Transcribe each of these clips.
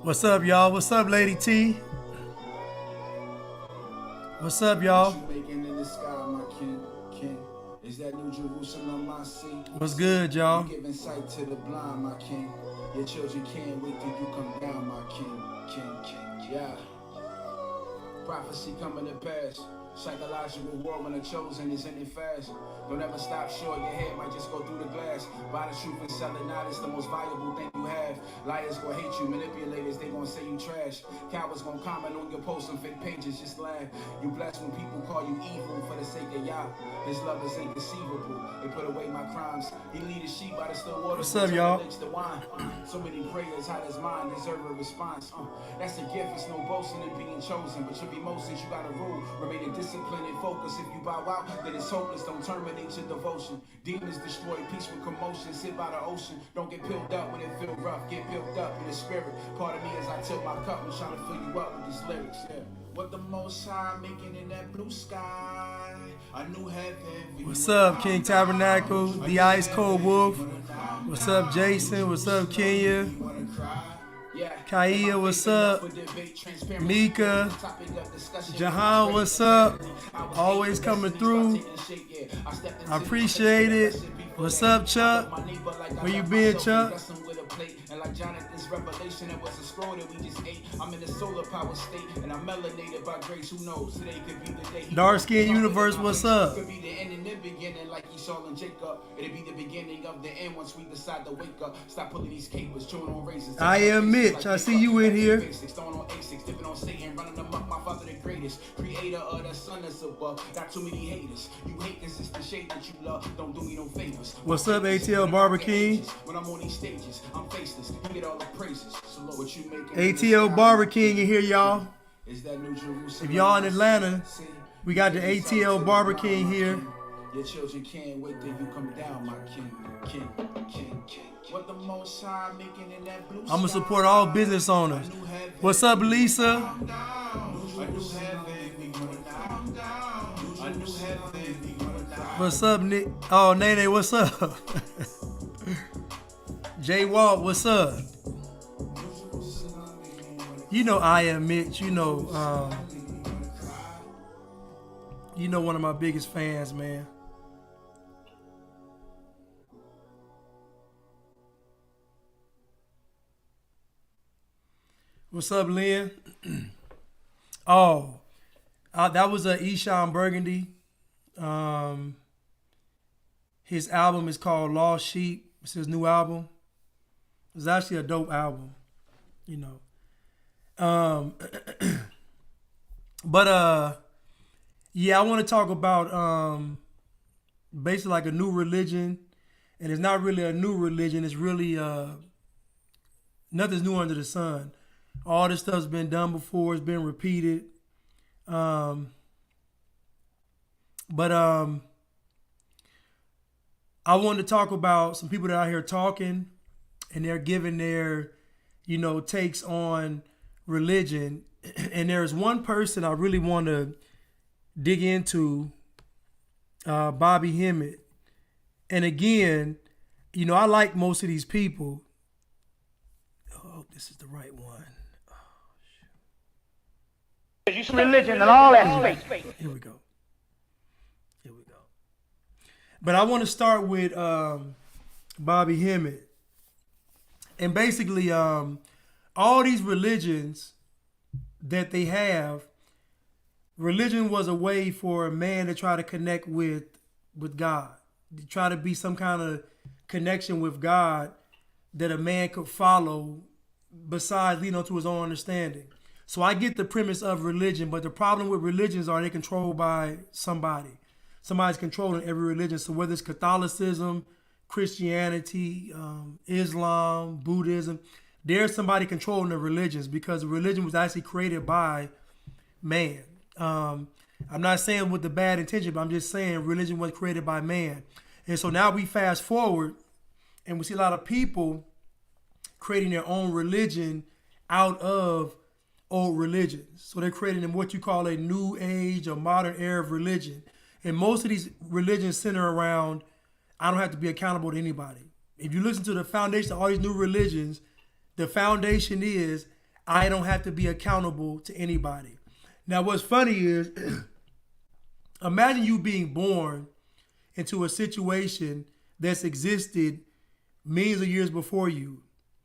What's up, y'all? What's up, Lady T? What's up, y'all? Is that New Jerusalem I see? What's good, y'all? Giving sight to the blind, my king. Your children can't wait till you come down, my king. Yeah. Prophecy coming to pass. Psychological war when the chosen is in it fast. Don't ever stop short, your head might just go through the glass. Buy the truth and sell it now, it's the most valuable thing you have. Liars gonna hate you, manipulators, they gonna say you trash. Cowards gonna comment on your posts on fake pages, just laugh. You blessed when people call you evil for the sake of Yah. His love is inconceivable. They put away my crimes. He lead his sheep by the still water. What's up, y'all? So many prayers, how does mine deserve a response? That's a gift, it's no boasting in being chosen. But your emotions, you gotta rule. Remaining disciplined and focused. If you bow out, then it's hopeless. Don't terminate your devotion. Demons destroy peace with commotion. Sit by the ocean. Don't get peeled up when it feel rough. Get built up in the spirit. Part of me as I tilt my cup and trying to fill you up with these lyrics. Yeah. What the Most High making in that blue sky? A new heaven. What's up, King Tabernacle? The Ice Cold Wolf. What's up, Jason? What's up, Kenya? Kaya, what's up? Mika, Jahan, what's up? Always coming through. I appreciate it. What's up, Chuck? Where you been, Chuck? And like Jonathan's revelation, it was a scroll that we just ate. I'm in a solar power state, and I'm melanated by grace. Who knows? Today could be the day. Dark Skin Universe, what's up? Could be the end and the beginning, like Esau and Jacob. It'll be the beginning of the end once we decide to wake up. Stop pulling these capers, chewing on razors. I am Mitch. I see you in here. Throwing on A6, dipping on Satan, running them up. My father, the greatest creator of the sun that's above. Not too many haters. You hate cause it's the shade that you love. Don't do me no favors. What's up, ATL Barber King? When I'm on these stages, I'm faceless. You get all the praises. So Lord, what you making? ATL Barber King in here, y'all. Is that New Jerusalem? If y'all in Atlanta, we got the ATL Barber King here. Your children can't wait till you come down, my king. What the Most High making in that blue I'm gonna support all business owners. What's up, Lisa? What's up, Nick? Oh, Nene, what's up? Jay Walt, what's up? You know I am Mitch. You know one of my biggest fans, man. What's up, Lynn? That was Eshawn Burgundy. His album is called Lost Sheep. It's his new album. It's actually a dope album, you know. Yeah, I want to talk about basically like a new religion, and it's not really a new religion. It's really nothing's new under the sun. All this stuff's been done before. It's been repeated. I wanted to talk about some people that are out here talking, and they're giving their, takes on religion. And there's one person I really want to dig into, Bobby Hemet. And again, I like most of these people. Oh, this is the right one. Religion and all that space. Here we go. But I want to start with Bobby Hemet. And basically, all these religions that they have, religion was a way for a man to try to connect with God, to try to be some kind of connection with God that a man could follow besides leading on to his own understanding. So I get the premise of religion, but the problem with religions are they're controlled by somebody. Somebody's controlling every religion. So whether it's Catholicism, Christianity, Islam, Buddhism, there's somebody controlling the religions because the religion was actually created by man. I'm not saying with the bad intention, but I'm just saying religion was created by man. And so now we fast forward and we see a lot of people creating their own religion out of old religions. So they're creating what you call a new age or modern era of religion. And most of these religions center around, I don't have to be accountable to anybody. If you listen to the foundation of all these new religions, the foundation is, I don't have to be accountable to anybody. Now, what's funny is, imagine you being born into a situation that's existed millions of years before you.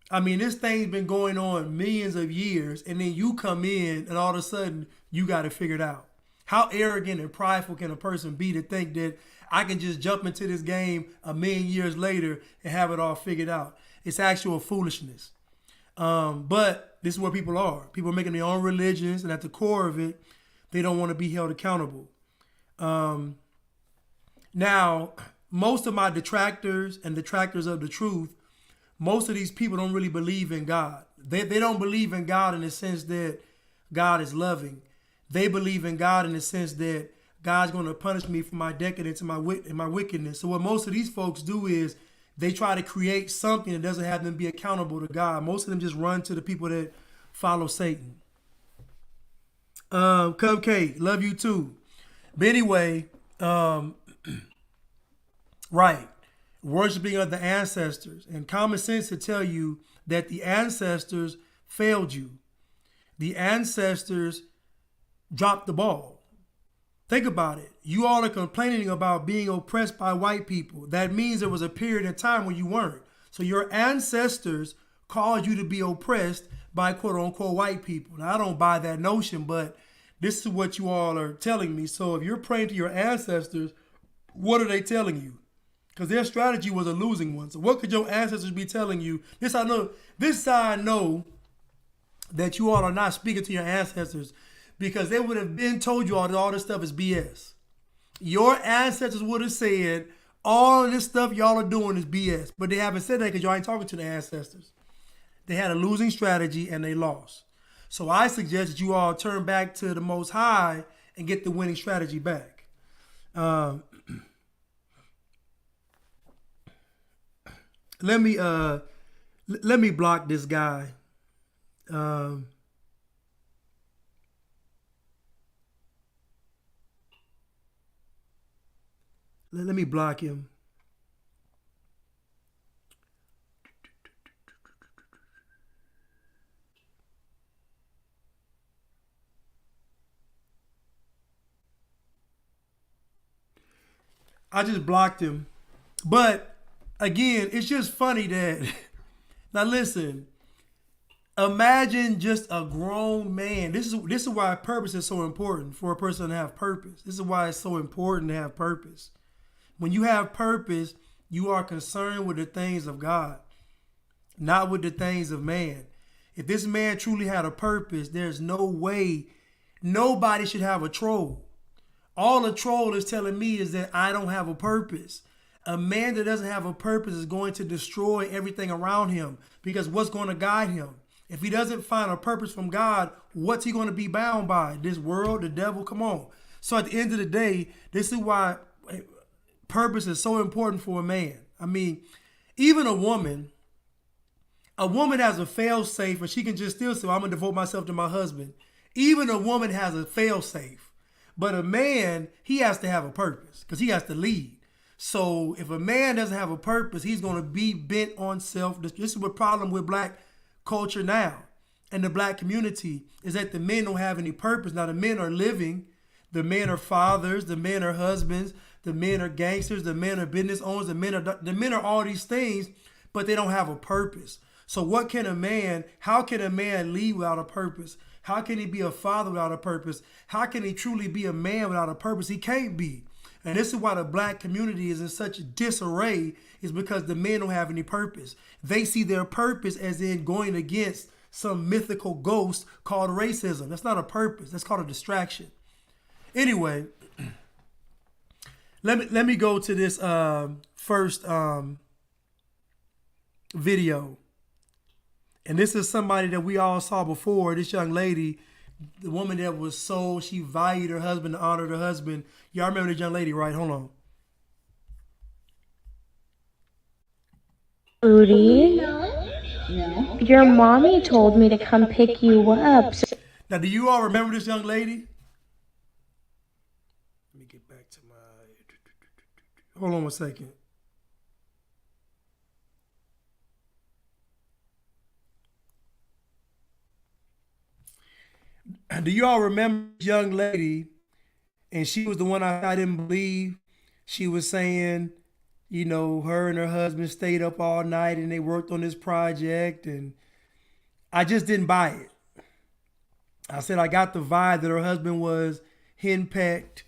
I mean, this thing's been going on millions of years, and then you come in, and all of a sudden, you got it figured out. How arrogant and prideful can a person be to think that I can just jump into this game a million years later and have it all figured out? It's actual foolishness. But this is where people are. People are making their own religions, and at the core of it, they don't want to be held accountable. Now, most of my detractors and detractors of the truth, most of these people don't really believe in God. They don't believe in God in the sense that God is loving. They believe in God in the sense that God's going to punish me for my decadence and my wickedness. So what most of these folks do is they try to create something that doesn't have them be accountable to God. Most of them just run to the people that follow Satan. Cupcake, love you too. But anyway, right. Worshiping of the ancestors. And common sense to tell you that the ancestors failed you. The ancestors dropped the ball. Think about it. You all are complaining about being oppressed by white people. That means there was a period of time when you weren't. So your ancestors caused you to be oppressed by quote unquote white people. Now, I don't buy that notion, but this is what you all are telling me. So if you're praying to your ancestors, what are they telling you? Because their strategy was a losing one. So what could your ancestors be telling you? This I know that you all are not speaking to your ancestors, because they would have been told you all this stuff is BS. Your ancestors would have said all of this stuff y'all are doing is BS. But they haven't said that because y'all ain't talking to the ancestors. They had a losing strategy and they lost. So I suggest that you all turn back to the Most High and get the winning strategy back. Let me block this guy. Let me block him. I just blocked him. But again, it's just funny that now listen, imagine just a grown man. This is why purpose is so important for a person to have purpose. This is why it's so important to have purpose. When you have purpose, you are concerned with the things of God, not with the things of man. If this man truly had a purpose, there's no way nobody should have a troll. All a troll is telling me is that I don't have a purpose. A man that doesn't have a purpose is going to destroy everything around him, because what's going to guide him? If he doesn't find a purpose from God, what's he going to be bound by? This world, the devil, come on. So at the end of the day, this is why purpose is so important for a man. I mean, even a woman has a fail-safe, and she can just still say, I'm going to devote myself to my husband. Even a woman has a fail-safe. But a man, he has to have a purpose because he has to lead. So if a man doesn't have a purpose, he's going to be bent on self. This is the problem with black culture now and the black community, is that the men don't have any purpose. Now the men are living. The men are fathers. The men are husbands. The men are gangsters. The men are business owners. The men are all these things, but they don't have a purpose. So how can a man lead without a purpose? How can he be a father without a purpose? How can he truly be a man without a purpose? He can't be. And this is why the black community is in such disarray, is because the men don't have any purpose. They see their purpose as in going against some mythical ghost called racism. That's not a purpose. That's called a distraction. Anyway, let me go to this first video. And this is somebody that we all saw before. This young lady, the woman that was sold, she valued her husband, honored her husband. Y'all remember this young lady, right? Hold on. Udi, your mommy told me to come pick you up. Now, do you all remember this young lady? Let me get back to my... Hold on one second. Do you all remember this young lady? And she was the one I didn't believe. She was saying, you know, her and her husband stayed up all night and they worked on this project, and I just didn't buy it. I said I got the vibe that her husband was henpecked,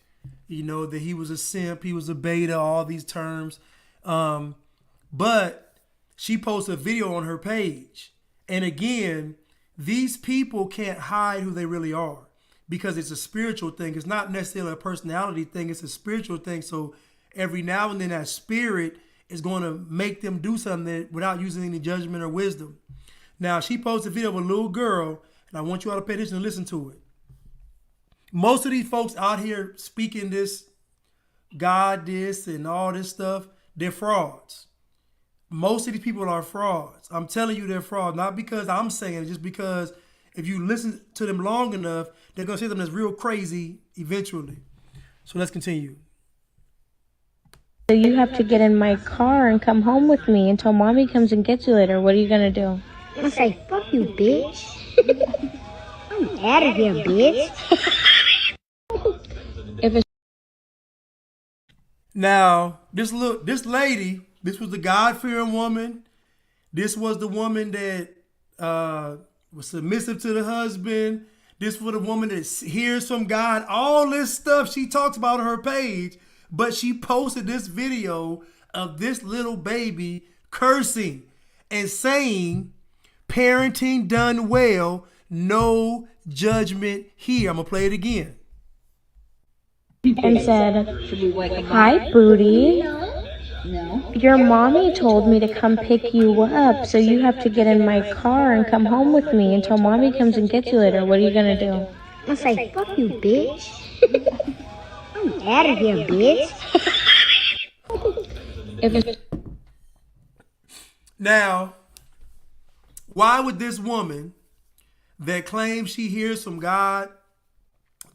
you know, that he was a simp, he was a beta, all these terms. But she posted a video on her page. And again, these people can't hide who they really are because it's a spiritual thing. It's not necessarily a personality thing. It's a spiritual thing. So every now and then that spirit is going to make them do something without using any judgment or wisdom. Now, she posted a video of a little girl, and I want you all to pay attention and listen to it. Most of these folks out here speaking this, God this, and all this stuff, they're frauds. Most of these people are frauds. I'm telling you they're frauds, not because I'm saying it, just because if you listen to them long enough, they're going to say something that's real crazy eventually. So let's continue. So you have to get in my car and come home with me until mommy comes and gets you later. What are you going to do? I say, fuck you, bitch. I'm out of here, bitch. If it's Now, this lady, this was the God-fearing woman. This was the woman that was submissive to the husband. This was the woman that hears from God. All this stuff she talks about on her page, but she posted this video of this little baby cursing and saying, parenting done well, no judgment here. I'm going to play it again. and said, "Hi, Booty. Your mommy told me to come pick you up, so you have to get in my car and come home with me until mommy comes and gets you later. What are you going to do?" I say, fuck you, bitch. I'm out of here, bitch. If it's Now, why would this woman that claims she hears from God,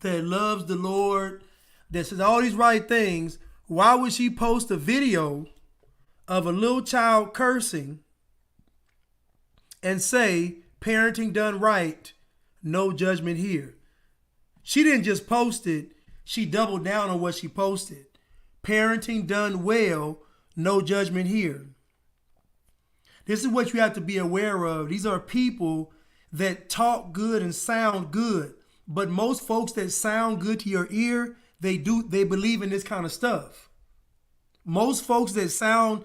that loves the Lord, that says all these right things, why would she post a video of a little child cursing and say, parenting done right, no judgment here? She didn't just post it, she doubled down on what she posted. Parenting done well, no judgment here. This is what you have to be aware of. These are people that talk good and sound good. But most folks that sound good to your ear, they believe in this kind of stuff. Most folks that sound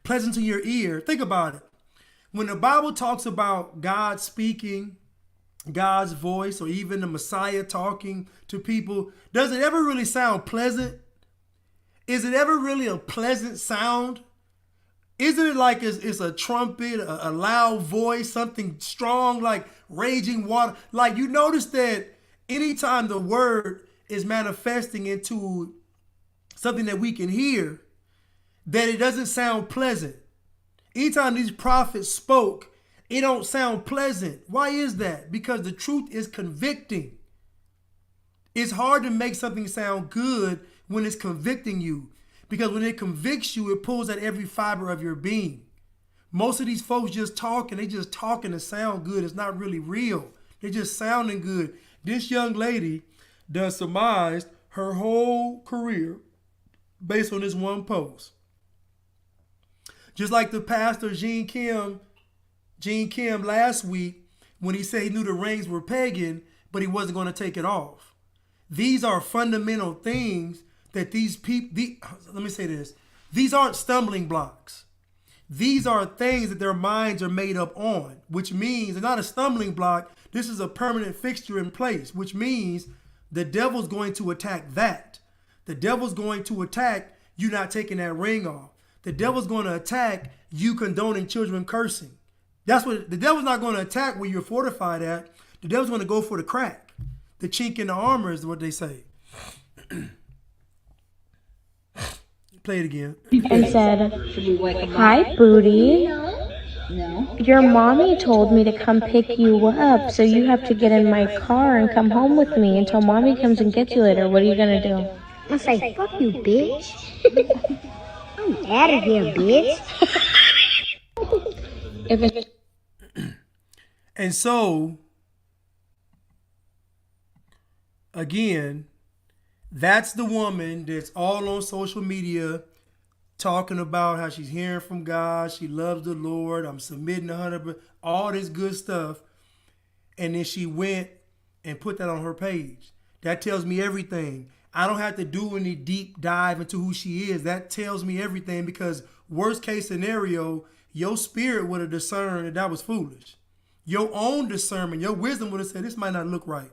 pleasant to your ear, think about it. When the Bible talks about God speaking, God's voice, or even the Messiah talking to people, does it ever really sound pleasant? Is it ever really a pleasant sound? Isn't it like it's a trumpet, a loud voice, something strong like raging water? Like, you notice that anytime the word is manifesting into something that we can hear, that it doesn't sound pleasant. Anytime these prophets spoke, it don't sound pleasant. Why is that? Because the truth is convicting. It's hard to make something sound good when it's convicting you. Because when it convicts you, it pulls at every fiber of your being. Most of these folks just talking. They just talking to sound good. It's not really real. They're just sounding good. This young lady done surmised her whole career based on this one post. Just like the pastor Gene Kim last week, when he said he knew the rings were pagan, but he wasn't going to take it off. These are fundamental things that these people, let me say this. These aren't stumbling blocks. These are things that their minds are made up on, which means they're not a stumbling block. This is a permanent fixture in place, which means the devil's going to attack that. The devil's going to attack you not taking that ring off. The devil's going to attack you condoning children cursing. That's what the devil's not going to attack where you're fortified at. The devil's going to go for the crack. The chink in the armor is what they say. Play it again. and said, "Hi, Booty. Your mommy told me to come pick you up, so you have to get in my car and come home with me until mommy comes and gets you later. What are you going to do?" I say, fuck you, bitch. I'm out of here, bitch. If it's And so again, that's the woman that's all on social media talking about how she's hearing from God, she loves the Lord, I'm submitting 100%, all this good stuff. And then she went and put that on her page. That tells me everything. I don't have to do any deep dive into who she is. That tells me everything, because worst case scenario, your spirit would have discerned that was foolish. Your own discernment, your wisdom would have said, this might not look right.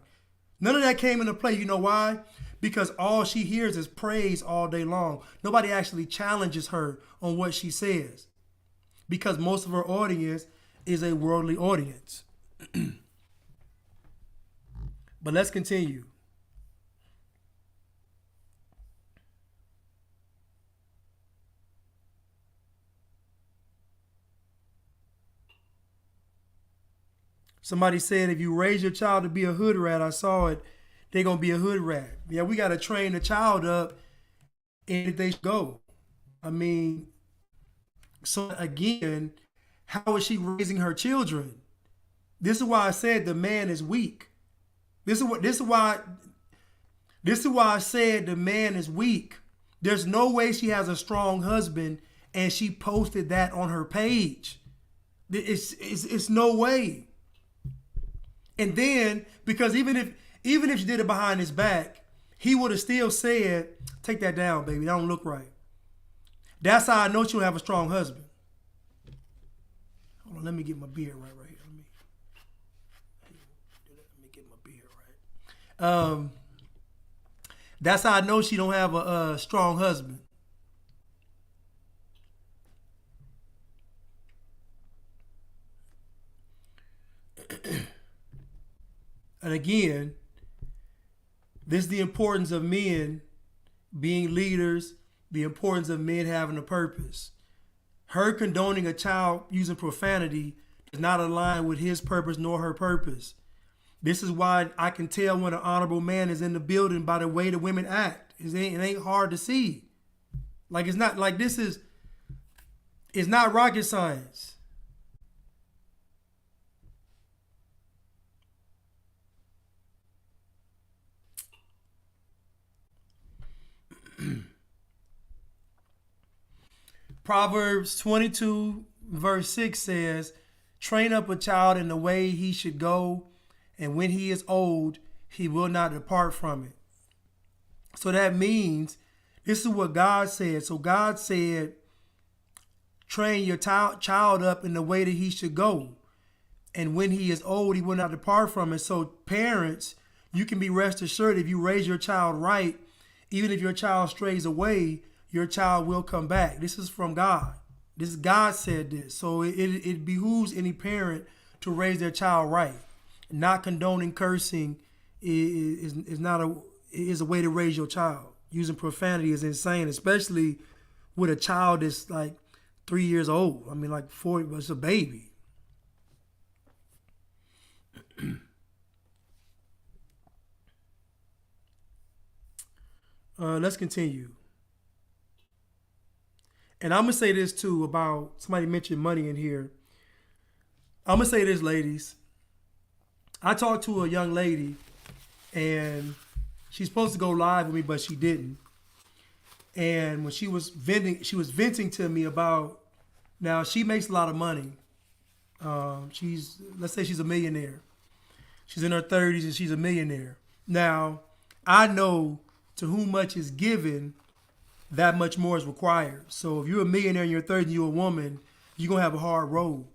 None of that came into play. You know why? Because all she hears is praise all day long. Nobody actually challenges her on what she says, because most of her audience is a worldly audience. But let's continue. Somebody said, if you raise your child to be a hood rat, I saw it, they're going to be a hood rat. Yeah, we got to train the child up and they go. I mean, so again, how is she raising her children? This is why I said the man is weak. This is why I said the man is weak. There's no way she has a strong husband and she posted that on her page. It's no way. And then, because even if she did it behind his back, he would have still said, take that down, baby. That don't look right. That's how I know she'll have a strong husband. Hold on, let me get my beard right here. Let me get my beard right. That's how I know she don't have a strong husband. And again, this is the importance of men being leaders, the importance of men having a purpose. Her condoning a child using profanity does not align with his purpose nor her purpose. This is why I can tell when an honorable man is in the building by the way the women act. It ain't hard to see. Like, it's not like it's not rocket science. Proverbs 22 verse 6 says, train up a child in the way he should go, and when he is old, he will not depart from it. So that means, this is what God said. So God said, train your child up in the way that he should go, and when he is old, he will not depart from it. So parents, you can be rest assured, if you raise your child right, even if your child strays away, your child will come back. This is from God. God said this. So it behooves any parent to raise their child right. Not condoning cursing is a way to raise your child. Using profanity is insane, especially with a child that's like 3 years old. I mean, like 4, but it's a baby. Let's continue. And I'm going to say this too about, somebody mentioned money in here. I'm going to say this, ladies. I talked to a young lady and she's supposed to go live with me, but she didn't. And when she was venting to me about, now she makes a lot of money. Let's say she's a millionaire. She's in her 30s and she's a millionaire. Now, I know to whom much is given, that much more is required. So if you're a millionaire and you're 30 and you're a woman, you're going to have a hard road.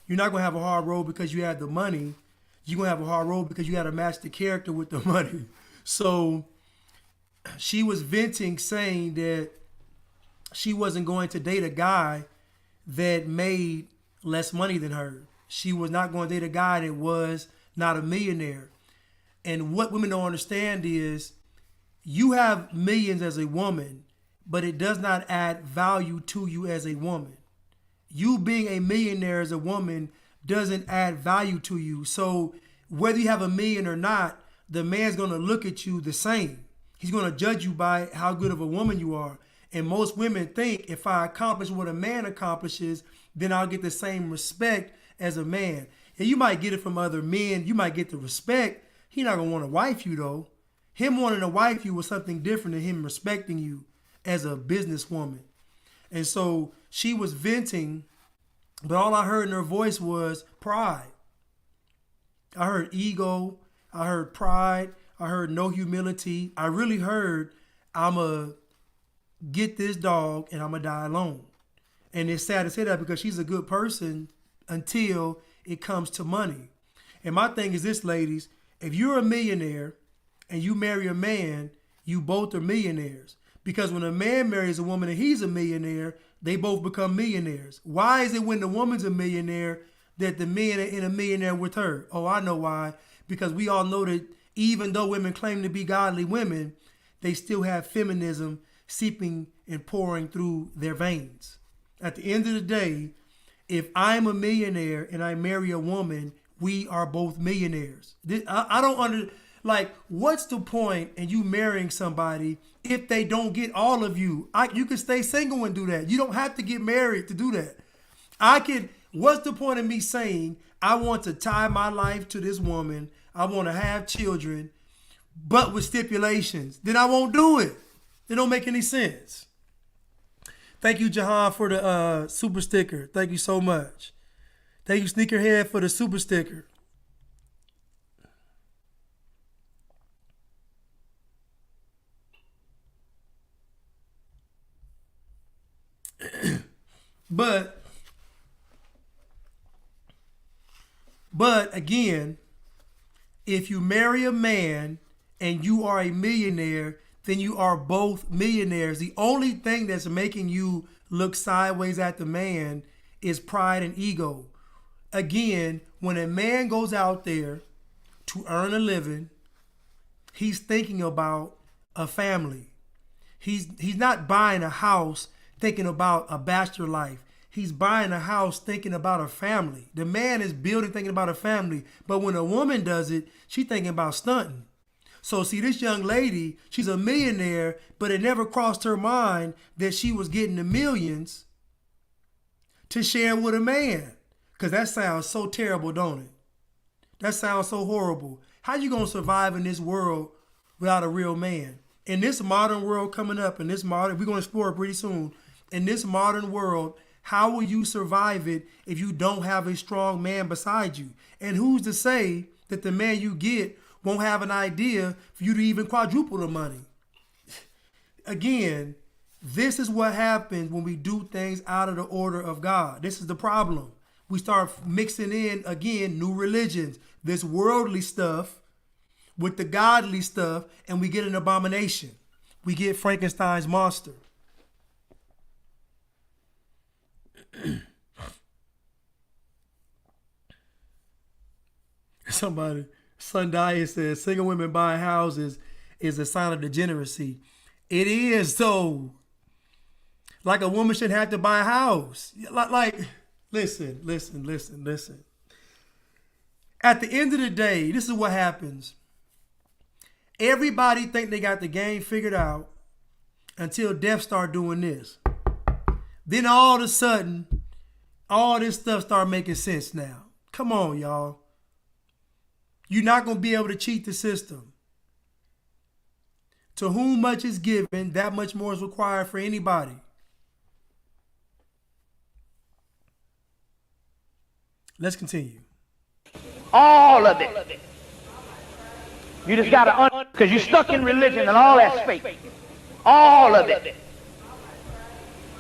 You're not going to have a hard road because you had the money. You're going to have a hard road because you got to match the character with the money. So she was venting, saying that she wasn't going to date a guy that made less money than her. She was not going to date a guy that was not a millionaire. And what women don't understand is you have millions as a woman, but it does not add value to you as a woman. You being a millionaire as a woman doesn't add value to you. So whether you have a million or not, the man's going to look at you the same. He's going to judge you by how good of a woman you are. And most women think, if I accomplish what a man accomplishes, then I'll get the same respect as a man. And you might get it from other men. You might get the respect. He's not going to want to wife you, though. Him wanting to wife you was something different than him respecting you as a businesswoman. And so she was venting, but all I heard in her voice was pride. I heard ego. I heard pride. I heard no humility. I really heard, I'm going to get this dog and I'm going to die alone. And it's sad to say that because she's a good person until it comes to money. And my thing is this, ladies, if you're a millionaire and you marry a man, you both are millionaires. Because when a man marries a woman and he's a millionaire, they both become millionaires. Why is it when the woman's a millionaire that the men are in a millionaire with her? Oh, I know why. Because we all know that even though women claim to be godly women, they still have feminism seeping and pouring through their veins. At the end of the day, if I'm a millionaire and I marry a woman, we are both millionaires. I don't what's the point in you marrying somebody if they don't get all of you? You can stay single and do that. You don't have to get married to do that. What's the point of me saying, I want to tie my life to this woman, I want to have children, but with stipulations? Then I won't do it. It don't make any sense. Thank you, Jahan, for the super sticker. Thank you so much. Thank you, Sneakerhead, for the super sticker. But again, if you marry a man and you are a millionaire, then you are both millionaires. The only thing that's making you look sideways at the man is pride and ego. Again, when a man goes out there to earn a living, he's thinking about a family. He's not buying a house thinking about a bachelor life. He's buying a house thinking about a family. The man is building thinking about a family. But when a woman does it, she's thinking about stunting. So see, this young lady, she's a millionaire, but it never crossed her mind that she was getting the millions to share with a man. Because that sounds so terrible, don't it? That sounds so horrible. How you going to survive in this world without a real man? In this modern world coming up, we're going to explore it pretty soon. In this modern world, how will you survive it if you don't have a strong man beside you? And who's to say that the man you get won't have an idea for you to even quadruple the money? Again, this is what happens when we do things out of the order of God. This is the problem. We start mixing in, again, new religions, this worldly stuff with the godly stuff, and we get an abomination. We get Frankenstein's monster. Somebody, Sundaya says, single women buying houses is a sign of degeneracy. It is, though. Like a woman shouldn't have to buy a house. Listen. At the end of the day, this is what happens. Everybody think they got the game figured out until death start doing this. Then all of a sudden, all this stuff start making sense now. Come on, y'all. You're not going to be able to cheat the system. To whom much is given, that much more is required for anybody. Let's continue. All of it. You just got to, because you're stuck in religion and all that's fake. All of it.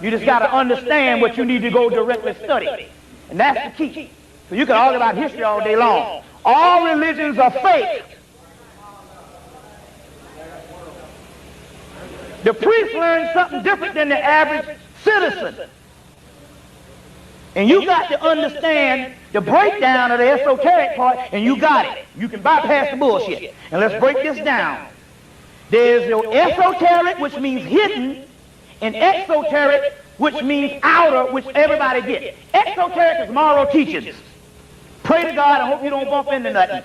You just got to understand what you need to go directly study. And that's the key. So you can argue about history all day long. All religions are fake. The priest learned something different than the average citizen. And you got to understand the breakdown of the esoteric part, and you got it. You can bypass the bullshit. And let's break this down. There's your esoteric, which means hidden, and exoteric, which means outer, which everybody gets. Exoteric is moral teachings. Pray to God, I hope you don't bump into nothing.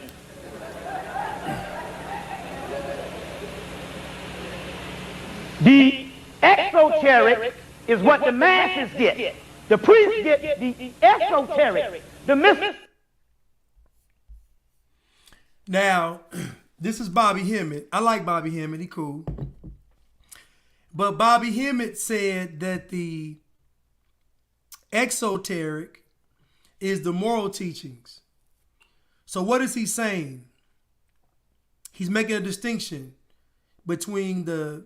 The exoteric is what the masses get. The priests get the esoteric, the mystics. Now, This is Bobby Hemet. I like Bobby Hemet. He cool. But Bobby Hemet said that the exoteric is the moral teachings. So what is he saying? He's making a distinction between the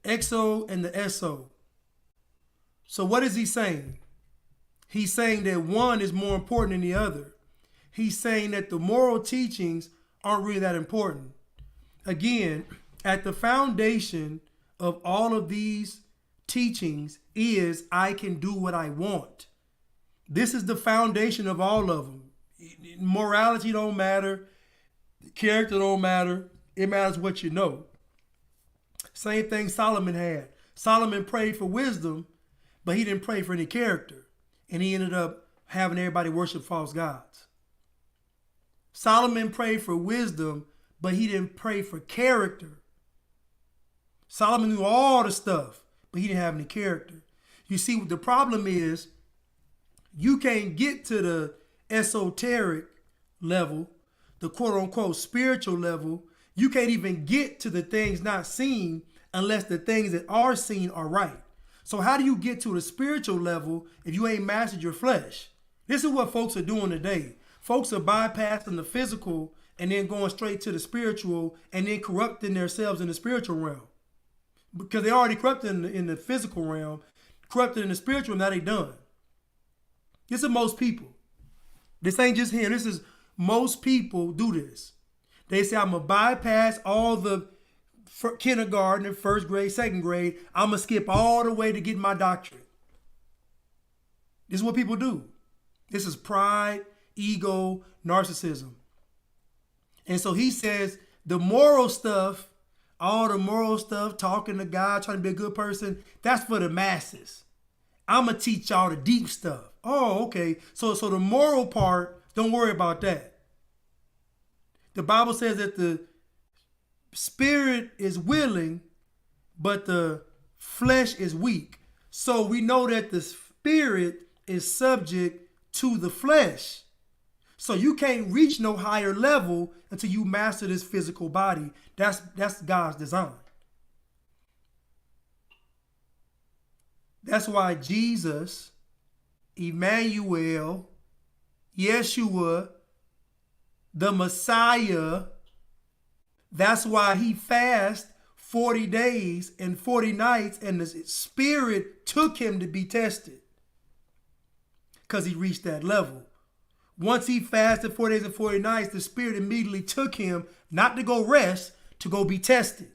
exo and the eso. So what is he saying? He's saying that one is more important than the other. He's saying that the moral teachings aren't really that important. Again, at the foundation of all of these teachings is I can do what I want. This is the foundation of all of them. Morality don't matter. Character don't matter. It matters what you know. Same thing Solomon had. Solomon prayed for wisdom, but he didn't pray for any character. And he ended up having everybody worship false gods. Solomon prayed for wisdom, but he didn't pray for character. Solomon knew all the stuff, but he didn't have any character. You see, the problem is you can't get to the esoteric level, the quote-unquote spiritual level. You can't even get to the things not seen unless the things that are seen are right. So how do you get to the spiritual level if you ain't mastered your flesh? This is what folks are doing today. Folks are bypassing the physical and then going straight to the spiritual and then corrupting themselves in the spiritual realm. Because they already corrupted in the physical realm, corrupted in the spiritual, now they done. This is most people. This ain't just him. This is most people do this. They say, I'm going to bypass all the kindergarten and first grade, second grade. I'm going to skip all the way to get my doctorate. This is what people do. This is pride, ego, narcissism. And so he says the moral stuff, all the moral stuff, talking to God, trying to be a good person, that's for the masses. I'm going to teach y'all the deep stuff. Oh, okay. So the moral part, don't worry about that. The Bible says that the spirit is willing, but the flesh is weak. So we know that the spirit is subject to the flesh. So you can't reach no higher level until you master this physical body. That's God's design. That's why Jesus, Emmanuel, Yeshua, the Messiah, that's why he fasted 40 days and 40 nights and the Spirit took him to be tested because he reached that level. Once he fasted 40 days and 40 nights, the Spirit immediately took him not to go rest, to go be tested.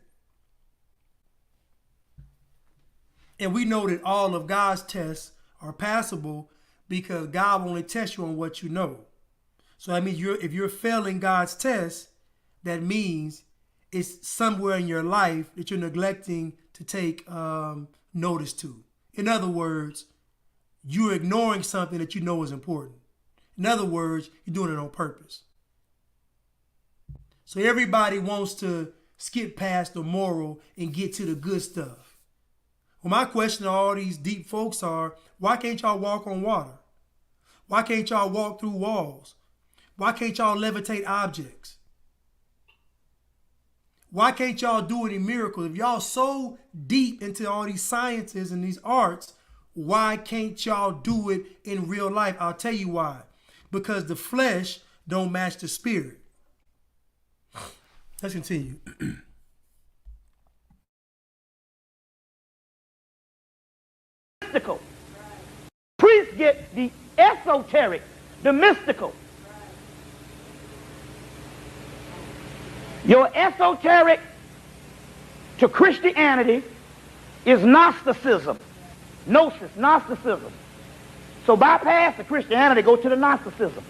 And we know that all of God's tests are passable because God will only test you on what you know. So that means if you're failing God's test, that means it's somewhere in your life that you're neglecting to take notice to. In other words, you're ignoring something that you know is important. In other words, you're doing it on purpose. So everybody wants to skip past the moral and get to the good stuff. Well, my question to all these deep folks are, why can't y'all walk on water? Why can't y'all walk through walls? Why can't y'all levitate objects? Why can't y'all do any miracles? If y'all so deep into all these sciences and these arts, why can't y'all do it in real life? I'll tell you why. Because the flesh don't match the spirit. Let's continue. Mystical. Priests get the esoteric, the mystical. Your esoteric to Christianity is Gnosticism. Gnosis, Gnosticism. So bypass the Christianity, go to the Gnosticism.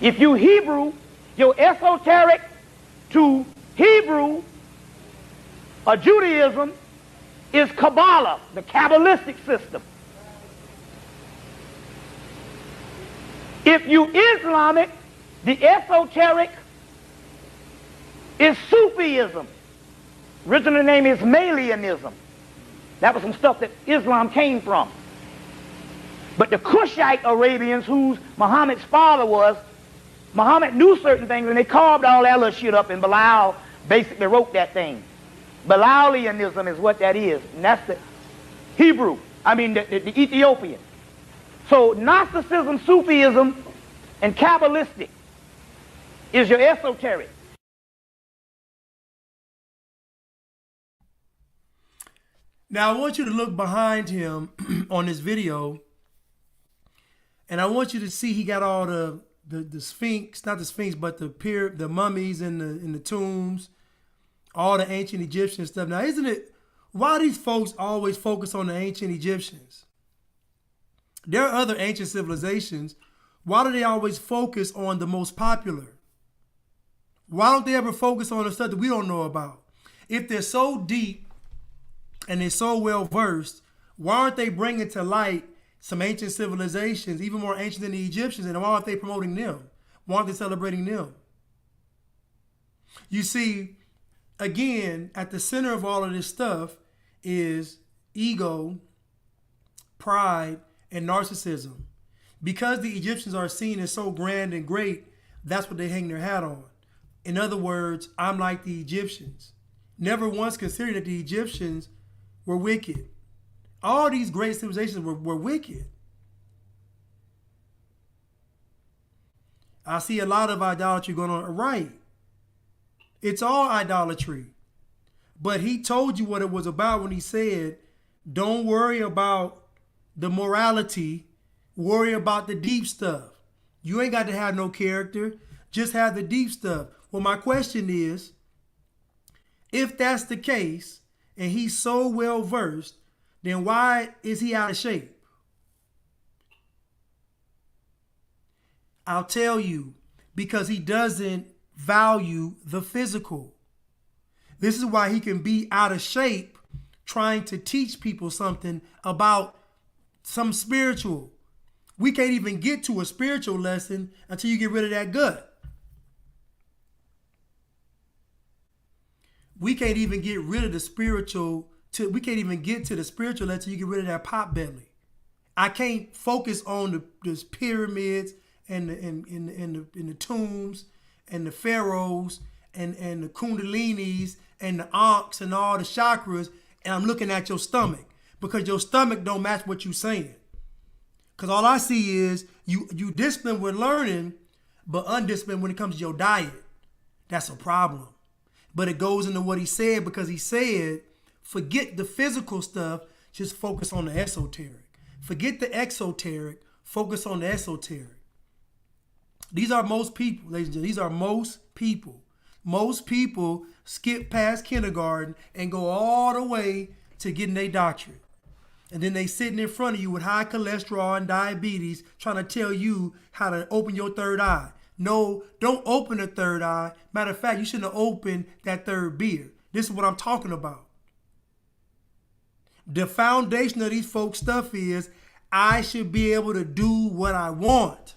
If you Hebrew, your esoteric to Hebrew or Judaism is Kabbalah, the Kabbalistic system. If you Islamic, the esoteric is Sufism. Original name is Malianism. That was some stuff that Islam came from. But the Cushite Arabians, whose Muhammad's father was, Muhammad knew certain things, and they carved all that little shit up, and Bilal basically wrote that thing. Bilalianism is what that is, and that's the Hebrew, the Ethiopian. So Gnosticism, Sufism, and Kabbalistic is your esoteric. Now, I want you to look behind him on this video, and I want you to see he got all the Sphinx, not the Sphinx, but the mummies in the tombs, all the ancient Egyptian stuff. Now, isn't it, why these folks always focus on the ancient Egyptians? There are other ancient civilizations. Why do they always focus on the most popular? Why don't they ever focus on the stuff that we don't know about? If they're so deep and they're so well versed, why aren't they bringing to light some ancient civilizations, even more ancient than the Egyptians, and why aren't they promoting them? Why aren't they celebrating them? You see, again, at the center of all of this stuff is ego, pride, and narcissism. Because the Egyptians are seen as so grand and great, that's what they hang their hat on. In other words, I'm like the Egyptians. Never once considering that the Egyptians were wicked. All these great civilizations were wicked. I see a lot of idolatry going on. Right. It's all idolatry. But he told you what it was about when he said, don't worry about the morality, worry about the deep stuff. You ain't got to have no character, just have the deep stuff. Well, my question is, if that's the case, and he's so well versed, then why is he out of shape? I'll tell you, because he doesn't value the physical. This is why he can be out of shape trying to teach people something about some spiritual. We can't even get to a spiritual lesson until you get rid of that gut. We can't even get rid of the spiritual. We can't even get to the spiritual until you get rid of that pot belly. I can't focus on the pyramids and the tombs and the pharaohs and the kundalinis and the ankhs and all the chakras, and I'm looking at your stomach because your stomach don't match what you're saying. Because all I see is you disciplined with learning, but undisciplined when it comes to your diet. That's a problem. But it goes into what he said, because he said, forget the physical stuff, just focus on the esoteric. Forget the exoteric, focus on the esoteric. These are most people, ladies and gentlemen. These are most people. Most people skip past kindergarten and go all the way to getting their doctorate. And then they sitting in front of you with high cholesterol and diabetes trying to tell you how to open your third eye. No, don't open the third eye. Matter of fact, you shouldn't have opened that third beer. This is what I'm talking about. The foundation of these folks' stuff is, I should be able to do what I want.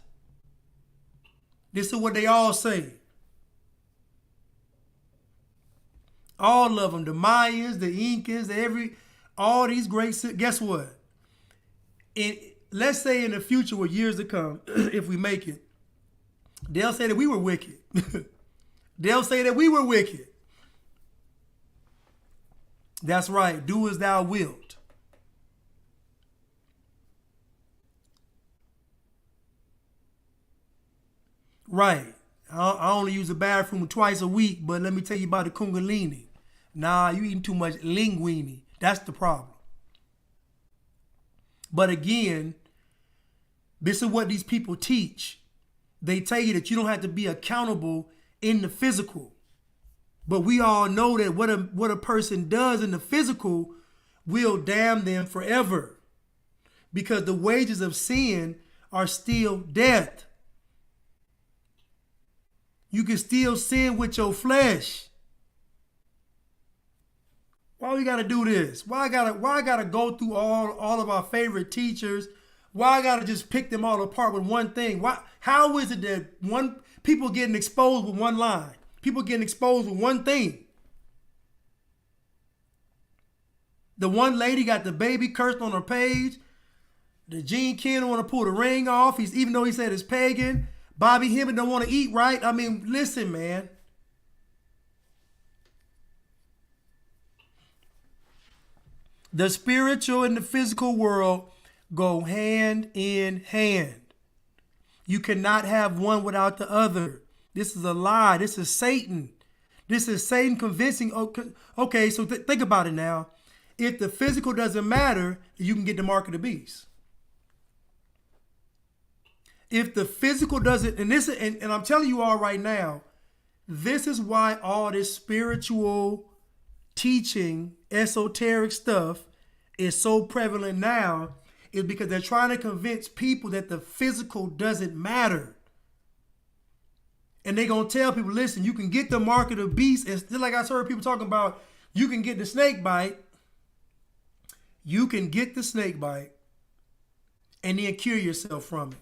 This is what they all say. All of them, the Mayans, the Incans, all these great, guess what? Let's say in the future, with years to come, if we make it, they'll say that we were wicked. They'll say that we were wicked. That's right. Do as thou wilt. Right. I only use the bathroom twice a week, but let me tell you about the kundalini. Nah, you eating too much linguine. That's the problem. But again, this is what these people teach. They tell you that you don't have to be accountable in the physical. But we all know that what a person does in the physical will damn them forever. Because the wages of sin are still death. You can still sin with your flesh. Why we gotta do this? Why I gotta go through all of our favorite teachers? Why I gotta just pick them all apart with one thing? How is it that people getting exposed with one line? People getting exposed with one thing. The one lady got the baby cursed on her page. The Gene Ken want to pull the ring off. Even though he said it's pagan, Bobby Hemet don't want to eat right. I mean, listen, man. The spiritual and the physical world go hand in hand. You cannot have one without the other. This is a lie. This is Satan. This is Satan convincing. Okay, so think about it now. If the physical doesn't matter, you can get the mark of the beast. If the physical doesn't, and I'm telling you all right now, this is why all this spiritual teaching, esoteric stuff is so prevalent now, is because they're trying to convince people that the physical doesn't matter. And they're going to tell people, listen, you can get the mark of the beast. And still, like I heard people talking about, you can get the snake bite. You can get the snake bite and then cure yourself from it.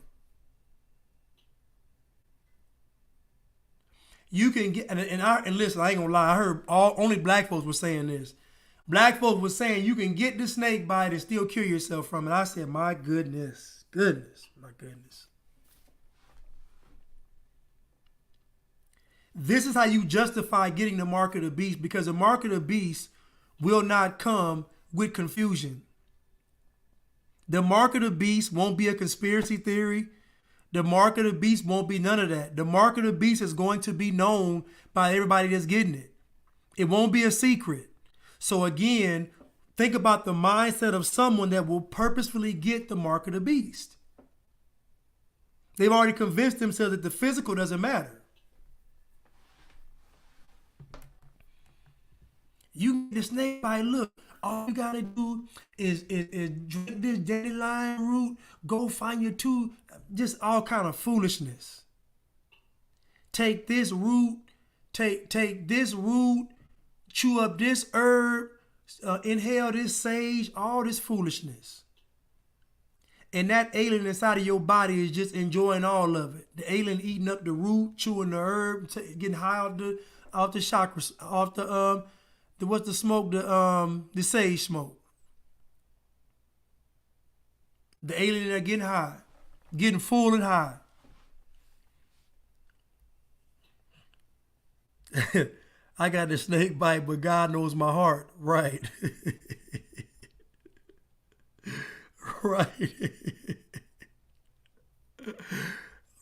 You can get, and listen, I ain't gonna lie, I heard only black folks were saying this. Black folks were saying you can get the snake bite and still cure yourself from it. I said, my goodness, my goodness. This is how you justify getting the mark of the beast, because the mark of the beast will not come with confusion. The mark of the beast won't be a conspiracy theory. The mark of the beast won't be none of that. The mark of the beast is going to be known by everybody that's getting it. It won't be a secret. So again, think about the mindset of someone that will purposefully get the mark of the beast. They've already convinced themselves that the physical doesn't matter. You get the snake bite, look, all you gotta do is drink this dandelion root, go find your two, just all kind of foolishness. Take this root, take this root, chew up this herb, inhale this sage, all this foolishness. And that alien inside of your body is just enjoying all of it. The alien eating up the root, chewing the herb, getting high off the chakras, off the what's the smoke? The sage smoke. The alien are getting high, getting full and high. I got the snake bite, but God knows my heart. Right. Right.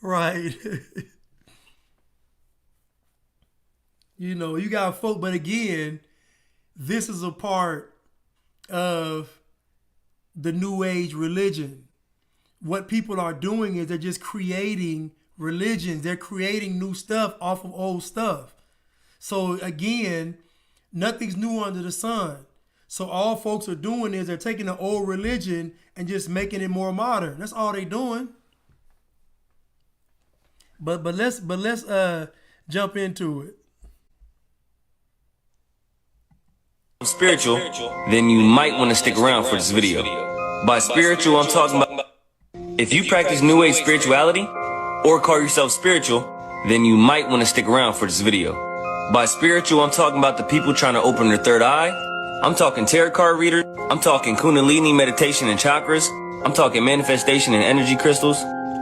Right. You know, you got folk, but again, this is a part of the New Age religion. What people are doing is they're just creating religions. They're creating new stuff off of old stuff. So again, nothing's new under the sun. So all folks are doing is they're taking the old religion and just making it more modern. That's all they're doing. But let's jump into it. Spiritual, then you might want to stick around for this video. By spiritual, I'm talking about if you practice New Age spirituality or call yourself spiritual, then you might want to stick around for this video. By spiritual, I'm talking about the people trying to open their third eye. I'm talking tarot card readers. I'm talking Kundalini meditation and chakras. I'm talking manifestation and energy crystals.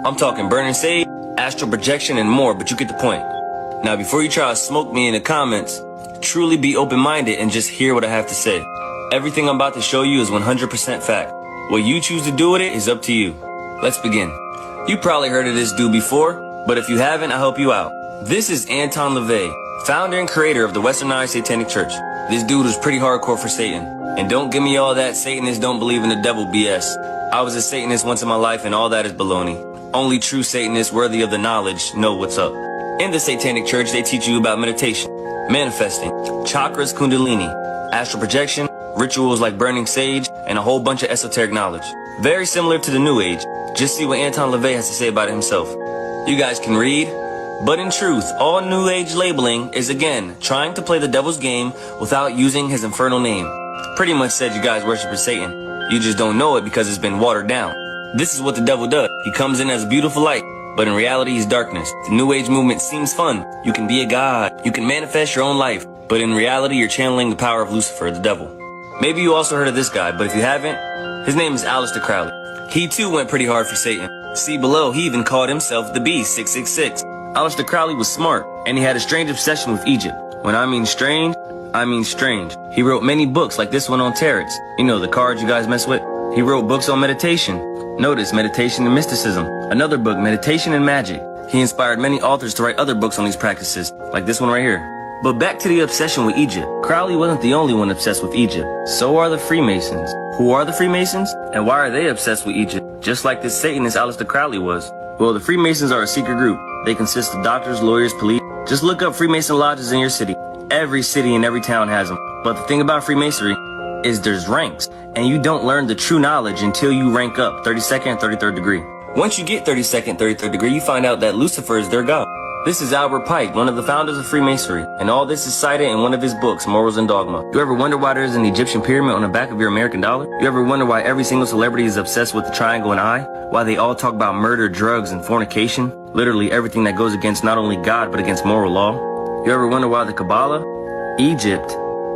I'm talking burning sage, astral projection, and more, but you get the point. Now, before you try to smoke me in the comments, truly be open-minded and just hear what I have to say. Everything I'm about to show you is 100% fact. What you choose to do with it is up to you. Let's begin. You probably heard of this dude before, but if you haven't, I'll help you out. This is Anton LaVey, founder and creator of the Westernized Satanic Church. This dude was pretty hardcore for Satan. And don't give me all that Satanists don't believe in the devil BS. I was a Satanist once in my life and all that is baloney. Only true Satanists worthy of the knowledge know what's up. In the Satanic Church, they teach you about meditation, manifesting, chakras, Kundalini, astral projection, rituals like burning sage, and a whole bunch of esoteric knowledge. Very similar to the New Age. Just see what Anton LaVey has to say about it himself. You guys can read, but in truth, all New Age labeling is again trying to play the devil's game without using his infernal name. Pretty much said you guys worship Satan. You just don't know it because it's been watered down. This is what the devil does. He comes in as a beautiful light, but in reality he's darkness. The New Age movement seems fun. You can be a god. You can manifest your own life. But in reality, you're channeling the power of Lucifer, the devil. Maybe you also heard of this guy, but if you haven't, his name is Aleister Crowley. He too went pretty hard for Satan. See below, he even called himself the Beast 666. Aleister Crowley was smart, and he had a strange obsession with Egypt. When I mean strange, I mean strange. He wrote many books like this one on tarots. You know, the cards you guys mess with? He wrote books on meditation. Notice, meditation and mysticism. Another book, Meditation and Magic. He inspired many authors to write other books on these practices, like this one right here. But back to the obsession with Egypt. Crowley wasn't the only one obsessed with Egypt. So are the Freemasons. Who are the Freemasons? And why are they obsessed with Egypt? Just like this Satanist Aleister Crowley was. Well, the Freemasons are a secret group. They consist of doctors, lawyers, police. Just look up Freemason lodges in your city. Every city and every town has them. But the thing about Freemasonry is there's ranks. And you don't learn the true knowledge until you rank up 32nd and 33rd degree. Once you get 32nd, 33rd degree, you find out that Lucifer is their god. This is Albert Pike, one of the founders of Freemasonry, and all this is cited in one of his books, Morals and Dogma. You ever wonder why there's an Egyptian pyramid on the back of your American dollar? You ever wonder why every single celebrity is obsessed with the triangle and eye? Why they all talk about murder, drugs, and fornication? Literally everything that goes against not only God, but against moral law? You ever wonder why the Kabbalah, Egypt,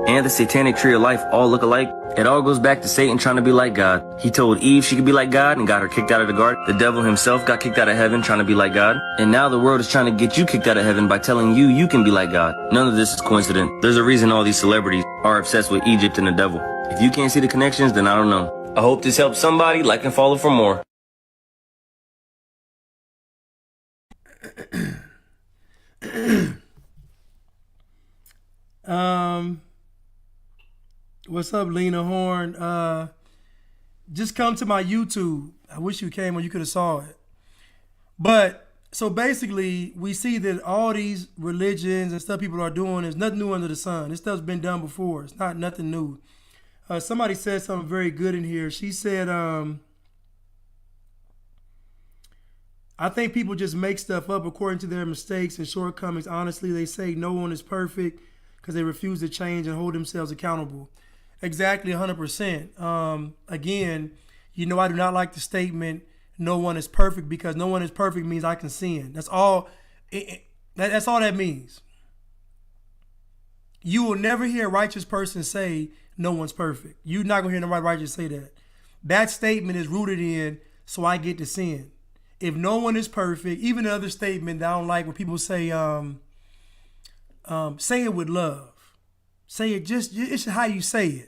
and the Satanic Tree of Life all look alike? It all goes back to Satan trying to be like God. He told Eve she could be like God and got her kicked out of the garden. The devil himself got kicked out of heaven trying to be like God. And now the world is trying to get you kicked out of heaven by telling you you can be like God. None of this is coincident. There's a reason all these celebrities are obsessed with Egypt and the devil. If you can't see the connections, then I don't know. I hope this helps somebody. Like and follow for more. What's up, Lena Horn? Just come to my YouTube. I wish you came or you could have saw it. But so basically, we see that all these religions and stuff people are doing is nothing new under the sun. This stuff's been done before. It's not nothing new. Somebody said something very good in here. She said, I think people just make stuff up according to their mistakes and shortcomings. Honestly, they say no one is perfect because they refuse to change and hold themselves accountable. Exactly, 100%. Again, you know, I do not like the statement, no one is perfect, because no one is perfect means I can sin. That's all. That's all that means. You will never hear a righteous person say no one's perfect. You're not going to hear nobody righteous say that. That statement is rooted in, so I get to sin. If no one is perfect, even the other statement that I don't like when people say it with love. Say it it's how you say it.